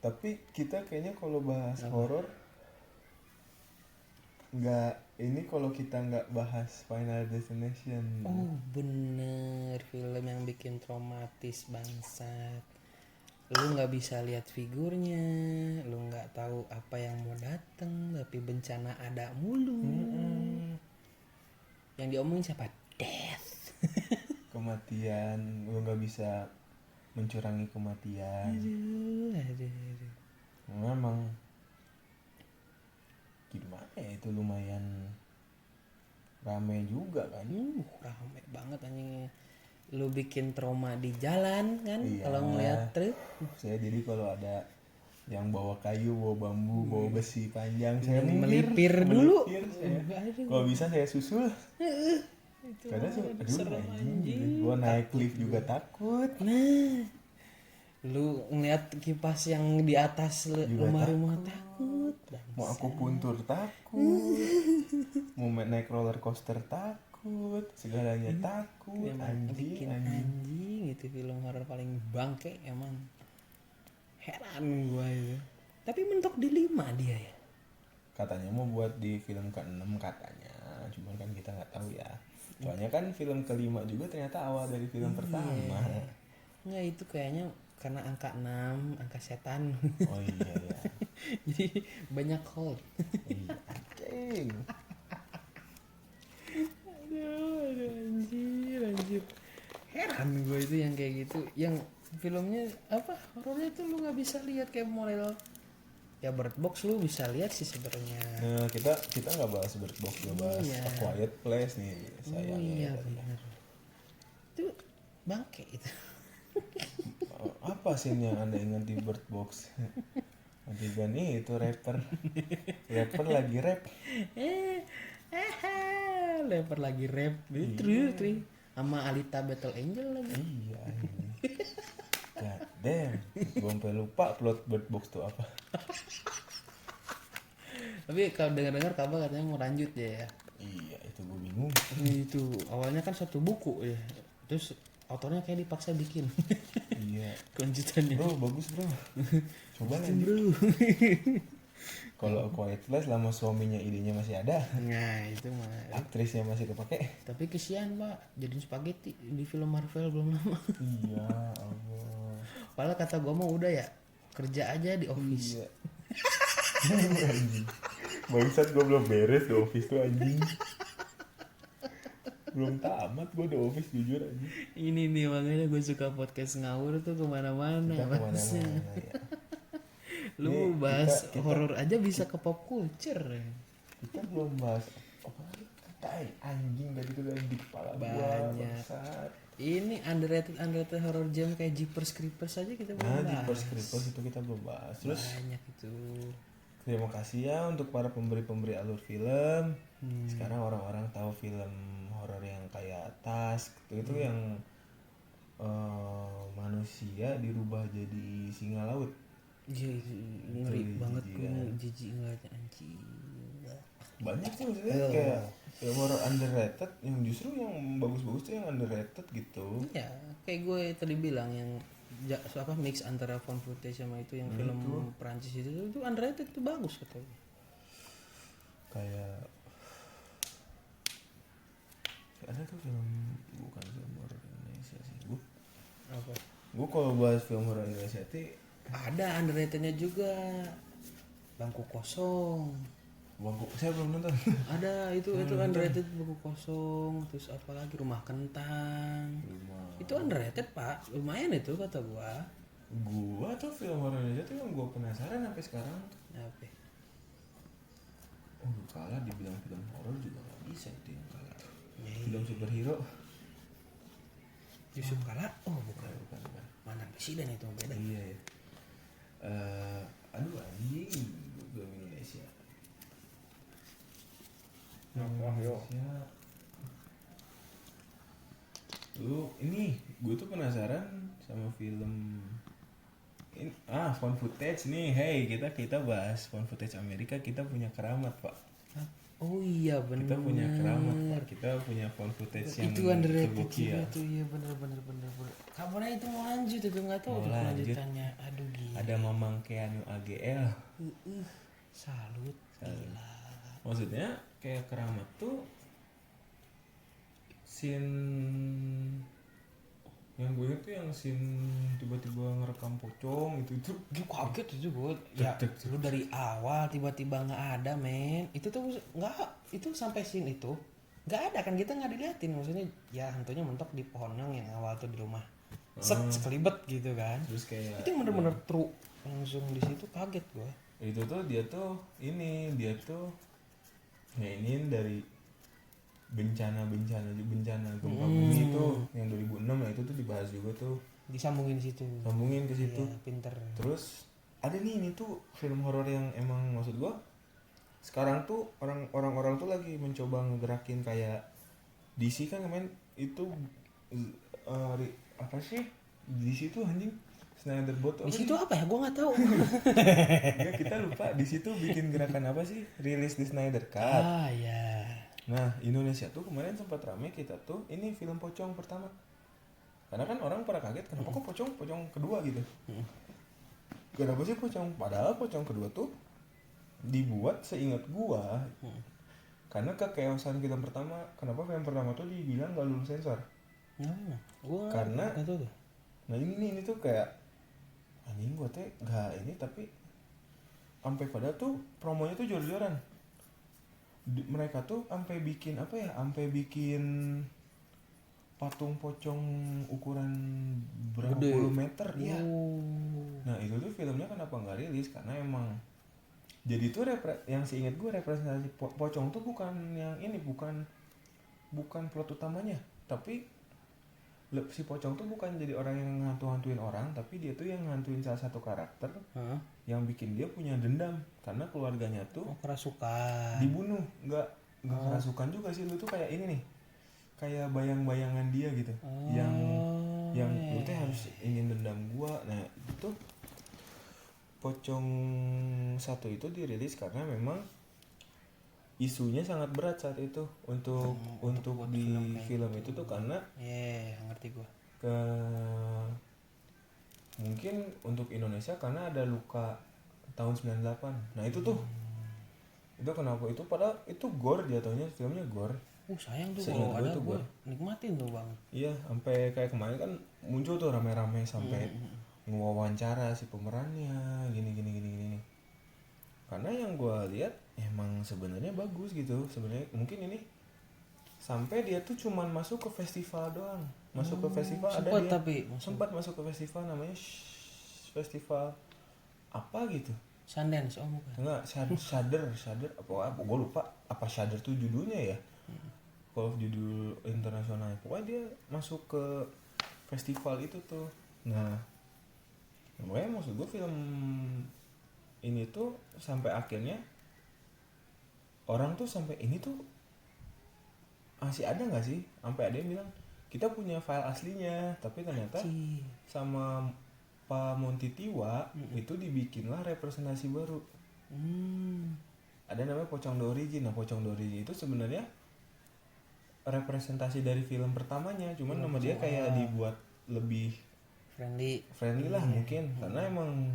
[SPEAKER 2] Tapi kita kayaknya kalau bahas horor kalau kita nggak bahas Final Destination.
[SPEAKER 1] Oh bener, film yang bikin traumatis bangsat. Lu nggak bisa lihat figurnya, lu nggak tahu apa yang mau datang, tapi bencana ada mulu. Yang diomongin siapa? Death.
[SPEAKER 2] Kematian, lu nggak bisa mencurangi kematian.
[SPEAKER 1] Aduh.
[SPEAKER 2] Memang gimana ya, itu lumayan rame juga kan.
[SPEAKER 1] Rame banget anjing. Lu bikin trauma di jalan kan.
[SPEAKER 2] Iya.
[SPEAKER 1] Kalau ngeliat truk
[SPEAKER 2] Saya jadi kalau ada yang bawa kayu, bawa bambu, bawa besi panjang, saya
[SPEAKER 1] melipir dulu.
[SPEAKER 2] Kalau bisa saya susul. Kadang
[SPEAKER 1] serem
[SPEAKER 2] anjing. Gua naik lift juga takut.
[SPEAKER 1] Nah, lu ngeliat kipas yang di atas rumah-rumah takut.
[SPEAKER 2] Mau aku puntur takut. Mau naik roller coaster takut. Segalanya takut.
[SPEAKER 1] Bikin anjing itu film horor paling bangke emang. Heran gua itu. Tapi mentok di 5 dia ya.
[SPEAKER 2] Katanya mau buat di film ke-6 katanya. Cuman kan kita nggak tahu ya. Soalnya kan film ke-5 juga ternyata awal dari film pertama.
[SPEAKER 1] Enggak, itu kayaknya karena angka 6, angka setan.
[SPEAKER 2] Oh iya ya.
[SPEAKER 1] Jadi banyak hold.
[SPEAKER 2] Iya, anjing.
[SPEAKER 1] Aduh, anjir. Heran gue itu yang kayak gitu. Yang filmnya apa? Horornya tuh lu nggak bisa lihat kayak model ya Bird Box lu bisa lihat sih sebenarnya.
[SPEAKER 2] Nah, kita nggak bahas Bird Box, kita bahas A Quiet Place nih sayangnya.
[SPEAKER 1] Benar. Itu bangke itu.
[SPEAKER 2] Apa scene yang Anda ingat di Bird Box? Adegan itu rapper lagi rap.
[SPEAKER 1] Lempar lagi rap. Tri sama Alita Battle Angel lagi.
[SPEAKER 2] Iya ini. God damn, gue sampai lupa plot Bird Box tuh apa.
[SPEAKER 1] Tapi kalau dengar kabar katanya mau lanjut ya.
[SPEAKER 2] Iya, itu gue bingung.
[SPEAKER 1] Itu awalnya kan satu buku ya. Terus autornya kayak dipaksa bikin.
[SPEAKER 2] Iya.
[SPEAKER 1] Kelanjutannya.
[SPEAKER 2] Bro, bagus bro. Coba
[SPEAKER 1] Lanjutin,
[SPEAKER 2] lanjut.
[SPEAKER 1] bro.
[SPEAKER 2] Kalau Quiet Place lama suaminya idenya masih ada.
[SPEAKER 1] Nah itu mah.
[SPEAKER 2] Aktrisnya masih kepake.
[SPEAKER 1] Tapi kesian pak, jadiin spaghetti di film Marvel belum lama.
[SPEAKER 2] Iya, Allah.
[SPEAKER 1] Padahal kata gue mau udah ya kerja aja di office.
[SPEAKER 2] Iya. Anjing. Bangsat gue belum beres The Office tuh anjing. Belum tamat gue The Office jujur anjing.
[SPEAKER 1] Ini nih makanya gue suka podcast ngawur tuh kemana-mana.
[SPEAKER 2] Kita
[SPEAKER 1] bahasnya.
[SPEAKER 2] kemana-mana ya.
[SPEAKER 1] Lu
[SPEAKER 2] Nih,
[SPEAKER 1] bahas
[SPEAKER 2] kita-
[SPEAKER 1] horor aja bisa ke pop culture.
[SPEAKER 2] Kita belum bahas apa lagi? Anjing tadi tuh dari di kepala gue.
[SPEAKER 1] Banyak.
[SPEAKER 2] Bangsat.
[SPEAKER 1] Ini underrated horror jam kayak Jeepers Creepers aja kita belum
[SPEAKER 2] Nah, di
[SPEAKER 1] bahas.
[SPEAKER 2] Creepers itu kita belum bahas. Terus
[SPEAKER 1] Banyak itu.
[SPEAKER 2] terima kasih ya untuk para pemberi alur film.
[SPEAKER 1] Hmm.
[SPEAKER 2] Sekarang orang-orang tahu film horor yang kayak Tusk itu yang manusia dirubah jadi singa laut.
[SPEAKER 1] Iya itu ngeri
[SPEAKER 2] Itu
[SPEAKER 1] banget
[SPEAKER 2] jijik
[SPEAKER 1] gue
[SPEAKER 2] kan.
[SPEAKER 1] jijik ngeliatnya anjing.
[SPEAKER 2] Banyak sih maksudnya
[SPEAKER 1] Iya.
[SPEAKER 2] kayak film horor underrated yang justru yang bagus-bagus tuh yang underrated gitu.
[SPEAKER 1] Iya, kayak gue tadi bilang yang apa mix antara found footage sama itu yang film Perancis itu underrated itu bagus kata gue.
[SPEAKER 2] Kayak ada tuh film bukan film horor Indonesia sih.
[SPEAKER 1] Apa?
[SPEAKER 2] Gue kalau bahas film horor Indonesia tuh
[SPEAKER 1] Ada underratednya juga. Bangku Kosong.
[SPEAKER 2] saya belum nonton.
[SPEAKER 1] Ada itu underrated Bangku Kosong. Terus apa lagi Rumah Kentang. Itu underrated pak, lumayan itu kata gua.
[SPEAKER 2] Gua tuh film horor Indonesia tuh yang gua penasaran sampai sekarang.
[SPEAKER 1] Apa?
[SPEAKER 2] Oh, kalah dibilang film horor juga gak bisa itu yang kalah.
[SPEAKER 1] Ya,
[SPEAKER 2] Film superhero.
[SPEAKER 1] Yusuf Kala? Oh bukan.
[SPEAKER 2] Bukan.
[SPEAKER 1] Mana presiden itu beda.
[SPEAKER 2] Iya ya. Aduh anjing film Indonesia. Indonesia. Lu ini gue tuh penasaran sama film found footage nih. Hey, kita bahas found footage Amerika, kita punya keramat, Pak.
[SPEAKER 1] Oh iya benar.
[SPEAKER 2] Kita punya keramat, Pak. Kita punya found footage yang
[SPEAKER 1] Itu underrated
[SPEAKER 2] terbukti
[SPEAKER 1] juga
[SPEAKER 2] ya.
[SPEAKER 1] tuh, iya benar. Kapan itu mau lanjut itu nggak tahu
[SPEAKER 2] Mau
[SPEAKER 1] tuh
[SPEAKER 2] lanjut.
[SPEAKER 1] kelanjutannya. Aduh gila.
[SPEAKER 2] Ada Mamang Keanu AGL.
[SPEAKER 1] Salut. Gila.
[SPEAKER 2] Maksudnya kayak keramat tuh scene yang gue inget tuh yang scene tiba-tiba ngerekam pocong itu
[SPEAKER 1] Gue kaget itu gue. Ya lu dari awal tiba-tiba nggak ada men. Itu tuh nggak. Itu sampai scene itu nggak ada kan, kita nggak diliatin, maksudnya ya hantunya mentok di pohon yang awal tuh di rumah. Sekelibet gitu kan.
[SPEAKER 2] terus kayak
[SPEAKER 1] Itu yang bener-bener true, langsung di situ kaget gue.
[SPEAKER 2] itu tuh dia tuh ngainin dari bencana gempa bumi itu yang 2006 nah itu tuh dibahas juga tuh,
[SPEAKER 1] Disambungin situ.
[SPEAKER 2] sambungin ke situ.
[SPEAKER 1] Iya, pinter.
[SPEAKER 2] Terus ada nih ini tuh film horor yang emang maksud gua sekarang tuh orang-orang tuh lagi mencoba ngegerakin kayak DC kan kemarin itu apa sih DC tuh anjing Snyder Bot
[SPEAKER 1] Di situ apa ya? Gue nggak tahu.
[SPEAKER 2] Enggak, kita lupa di situ bikin gerakan apa sih, rilis di Snyder Cut.
[SPEAKER 1] Ah ya.
[SPEAKER 2] Nah Indonesia tuh kemarin sempat rame kita tuh ini film pocong pertama, karena kan orang pada kaget kenapa kok pocong kedua gitu. Kenapa sih pocong, padahal pocong kedua tuh dibuat seingat gua karena kekeosan film pertama. Kenapa film pertama tuh dibilang gak lulus sensor?
[SPEAKER 1] Gua
[SPEAKER 2] Karena
[SPEAKER 1] nggak tahu tuh.
[SPEAKER 2] nah ini tuh kayak anjing gua teh gak ini, tapi sampai pada tuh promonya tuh jor-joran. Mereka tuh sampai bikin apa ya, sampai bikin patung pocong ukuran berapa
[SPEAKER 1] Gede.
[SPEAKER 2] puluh meter ya.
[SPEAKER 1] Oh.
[SPEAKER 2] Nah itu tuh filmnya kenapa nggak rilis, karena emang jadi tuh yang seingat gue representasi pocong tuh bukan yang ini, bukan plot utamanya, tapi si pocong tuh bukan jadi orang yang hantuin orang, tapi dia tuh yang ngantuin salah satu karakter yang bikin dia punya dendam karena keluarganya tuh
[SPEAKER 1] Kerasukan.
[SPEAKER 2] dibunuh. Nggak kerasukan juga sih, lu tuh kayak ini nih, kayak bayang-bayangan dia gitu, yang lu teh harus ingin dendam gua. Nah itu pocong satu itu dirilis karena memang isunya sangat berat saat itu untuk di film itu tuh, karena
[SPEAKER 1] ngerti gua.
[SPEAKER 2] Mungkin untuk Indonesia karena ada luka tahun 98. Nah itu tuh itu kenapa itu, padahal itu gore jatuhnya, filmnya gore.
[SPEAKER 1] Sayang tuh
[SPEAKER 2] Seingat
[SPEAKER 1] kalau
[SPEAKER 2] gua
[SPEAKER 1] ada
[SPEAKER 2] tuh
[SPEAKER 1] gua nikmatin tuh bang.
[SPEAKER 2] Iya, sampai kayak kemarin kan muncul tuh rame-rame sampai ngewawancara si pemerannya gini. Karena yang gue lihat emang sebenarnya bagus gitu. Sebenarnya mungkin ini sampai dia tuh cuman masuk ke festival doang. Masuk ke festival ada
[SPEAKER 1] Sempat
[SPEAKER 2] dia.
[SPEAKER 1] tapi masuk
[SPEAKER 2] Sempat masuk ke festival namanya festival apa gitu.
[SPEAKER 1] Sundance, oh bukan.
[SPEAKER 2] Enggak, Shudder apa gue lupa apa Shudder tuh judulnya ya. Kalau judul internasional pokoknya dia masuk ke festival itu tuh. Nah, makanya maksud gue film ini tuh sampai akhirnya orang tuh sampai ini tuh masih ada nggak sih, sampai ada yang bilang kita punya file aslinya tapi ternyata
[SPEAKER 1] Cih.
[SPEAKER 2] sama Pak Monty Tiwa itu dibikinlah representasi baru. Ada namanya Pocong The Origin. Nah, Pocong The Origin itu sebenarnya representasi dari film pertamanya, cuman nama dia kayak dibuat lebih friendly lah mungkin, karena emang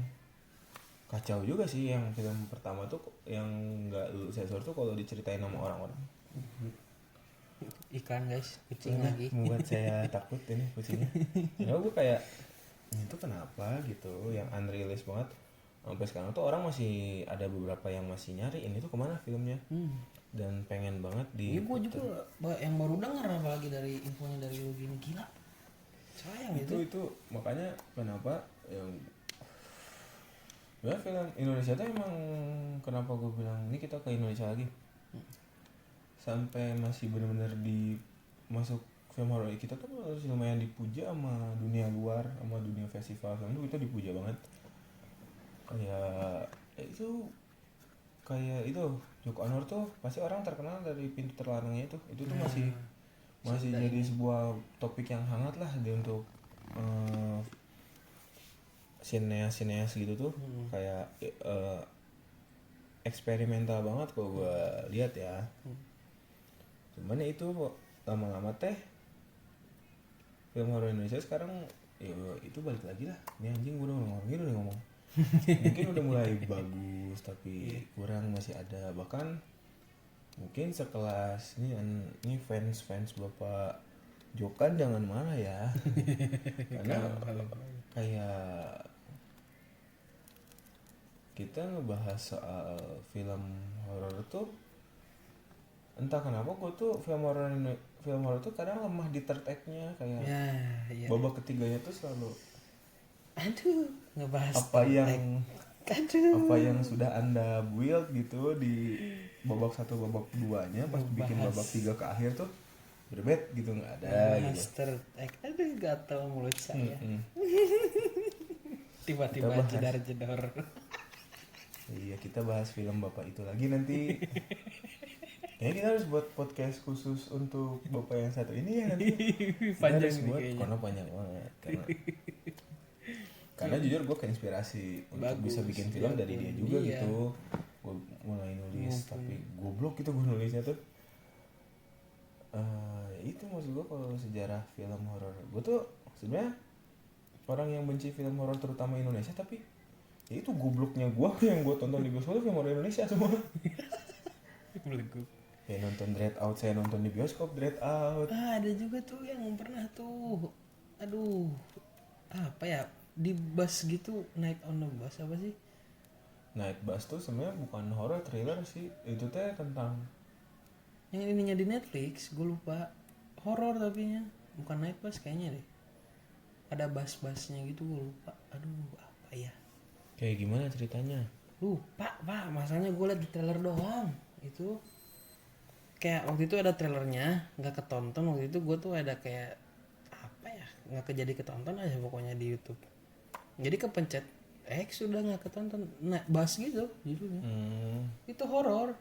[SPEAKER 2] kacau juga sih yang film pertama tuh yang nggak lulus sensor tuh kalau diceritain sama orang-orang.
[SPEAKER 1] Ikan guys, kucing lagi.
[SPEAKER 2] Membuat saya takut ini kucingnya. Ya gue kayak ini tuh kenapa gitu, yang unreleased banget sampai sekarang tuh orang masih ada beberapa yang masih nyari ini tuh kemana filmnya. Dan pengen banget di.
[SPEAKER 1] Iya gue juga yang baru denger apalagi dari infonya dari lu gini, gila. Sayang
[SPEAKER 2] itu makanya kenapa yang ya film Indonesia tuh emang kenapa gue bilang ini kita ke Indonesia lagi sampai masih benar-benar di masuk film horor kita tuh masih lumayan dipuja sama dunia luar, sama dunia festival film itu kita dipuja banget. Kayak itu Joko Anwar tuh pasti orang terkenal dari Pintu Terlarangnya itu tuh masih jadi sebuah topik yang hangat lah dia untuk sineas gitu tuh. Kayak eksperimental banget kalau gue lihat ya. Cuman ya itu lama-lama teh film horor Indonesia sekarang ya itu balik lagi lah. Ini anjing gue udah ngomong mungkin udah mulai bagus tapi kurang masih ada, bahkan mungkin sekelas ini fans Bapak Jokan jangan marah ya. Karena kayak kita ngebahas soal film horor tuh entah kenapa gue tuh film horor tuh kadang lemah di third act-nya, kayak babak ketiganya tuh selalu
[SPEAKER 1] ngebahas
[SPEAKER 2] apa yang sudah Anda build gitu di babak 1 babak 2-nya pas bikin babak 3 ke akhir tuh berbeda gitu, nggak ada gitu.
[SPEAKER 1] Gatel mulut saya. Tiba-tiba jedar-jedor.
[SPEAKER 2] Iya, kita bahas film bapak itu lagi nanti. Kayaknya kita harus buat podcast khusus untuk bapak yang satu ini ya nanti.
[SPEAKER 1] Panjang
[SPEAKER 2] buat karena panjang banget. Karena jujur gue keinspirasi untuk bisa bikin film dari dia juga gitu. Gue mulai nulis tapi goblok gitu gue nulisnya tuh. Itu maksud gue kalau sejarah film horor. Gue tuh sebenarnya orang yang benci film horor terutama Indonesia, tapi ya itu gobloknya gue yang gue tonton di bioskop film horor Indonesia semua. Ya nonton Dread Out, saya nonton di bioskop Dread Out.
[SPEAKER 1] Ada juga tuh yang pernah tuh, aduh apa ya, di bus gitu, Night on the Bus apa sih?
[SPEAKER 2] Night Bus tuh sebenarnya bukan horror, thriller sih. Itu teh tentang
[SPEAKER 1] yang ininya di Netflix, gue lupa. Horor tapi nya, bukan Night Bus kayaknya deh. Ada bus-busnya gitu, gue lupa. Aduh, apa ya?
[SPEAKER 2] kayak gimana ceritanya?
[SPEAKER 1] Lupa, Pak. Masalahnya gue liat di trailer doang. Itu kayak waktu itu ada trailernya, nggak ketonton. Waktu itu gue tuh ada kayak apa ya? Nggak jadi ketonton aja pokoknya di YouTube. Jadi kepencet sudah nggak ketonton. Nah, bahas gitu judulnya. Itu horor.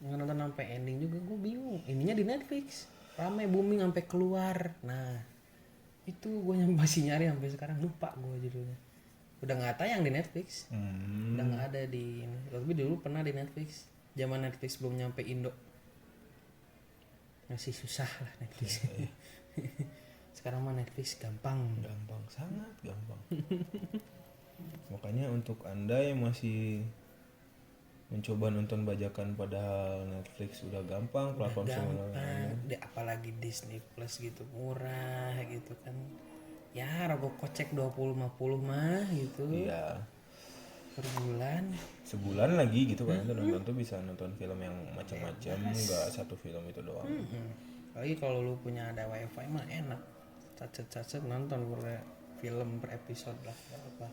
[SPEAKER 1] Nggak nonton sampai ending juga, gue bingung. Ininya di Netflix, rame booming sampai keluar. Nah, itu gue masih nyari sampai sekarang, lupa gue judulnya. Udah nggak tayang di Netflix. Udah nggak ada di ini. Tapi dulu pernah di Netflix. Zaman Netflix belum nyampe Indo. Masih susah lah Netflix. Sekarang mah Netflix gampang,
[SPEAKER 2] sangat gampang. Makanya untuk Anda yang masih mencoba nonton bajakan padahal Netflix udah gampang, platform
[SPEAKER 1] gampang. Apalagi Disney Plus gitu murah gitu kan. Ya rokok kocek 20-50 mah gitu.
[SPEAKER 2] Iya.
[SPEAKER 1] per bulan.
[SPEAKER 2] Sebulan lagi gitu kan tuh nonton tuh bisa nonton film yang macam-macam, nggak satu film itu doang.
[SPEAKER 1] Apalagi kalau lu punya ada wifi mah enak, cacet nonton per film per episode lah, gak apa,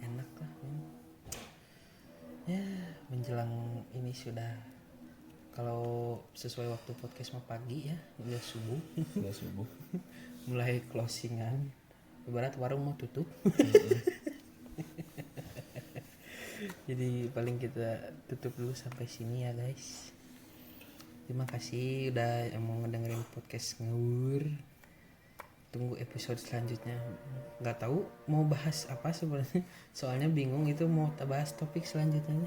[SPEAKER 1] enak lah. Ya menjelang ini sudah, kalau sesuai waktu podcast mah pagi ya, udah subuh.
[SPEAKER 2] Udah subuh.
[SPEAKER 1] Mulai closingan, ibarat warung mau tutup. Jadi paling kita tutup dulu sampai sini ya guys. Terima kasih udah mau ngedengerin podcast ngawur. Tunggu episode selanjutnya. Nggak tahu mau bahas apa sebenarnya. Soalnya bingung itu mau bahas topik selanjutnya.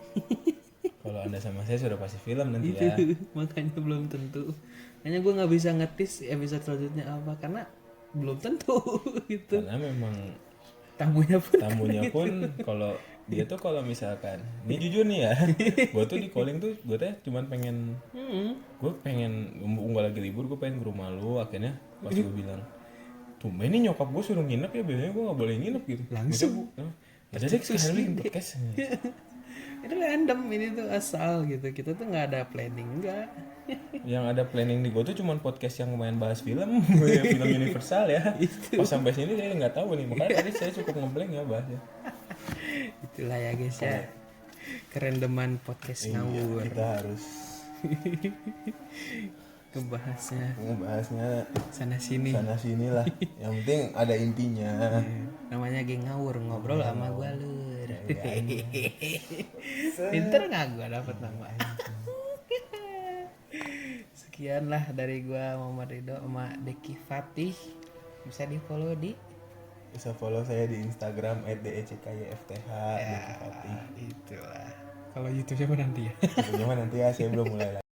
[SPEAKER 2] Kalau Anda sama saya sudah pasti film nanti
[SPEAKER 1] Itu
[SPEAKER 2] ya.
[SPEAKER 1] makanya belum tentu. Makanya gue nggak bisa ngetis episode selanjutnya apa karena belum tentu gitu.
[SPEAKER 2] Karena memang
[SPEAKER 1] Tamunya
[SPEAKER 2] pun kalau dia tuh kalau misalkan, ini jujur nih ya, gue tuh di calling tuh gue tuh cuman pengen, gue pengen gue lagi libur, gue pengen ke rumah lu. Akhirnya pas gue bilang, tumben ini nyokap gue suruh nginep ya, biasanya gue nggak boleh nginep gitu.
[SPEAKER 1] Langsung.
[SPEAKER 2] Ada deh sekalian bikin podcast.
[SPEAKER 1] Itu random, ini tuh asal gitu. Kita tuh nggak ada planning, enggak.
[SPEAKER 2] Yang ada planning di gue tuh cuman podcast yang main bahas film, film universal ya. Pas sampai sini saya nggak tahu nih, makanya tadi saya cukup ngeblank ya bahasnya.
[SPEAKER 1] Itulah ya guys ya, kerendeman podcast ngawur.
[SPEAKER 2] Kita harus
[SPEAKER 1] ngebahasnya sana sini
[SPEAKER 2] lah. Yang penting ada intinya.
[SPEAKER 1] namanya geng ngawur, ngobrol sama gua lur. Pinter nggak gua dapat nama. Sekian lah dari gua Muhammad Ridho sama Deki Fatih. Bisa di follow di,
[SPEAKER 2] Bisa follow saya di Instagram @deckyfth.
[SPEAKER 1] itulah. Kalau YouTube siapa nanti ya?
[SPEAKER 2] Sebenarnya nanti ya, saya belum mulai lagi.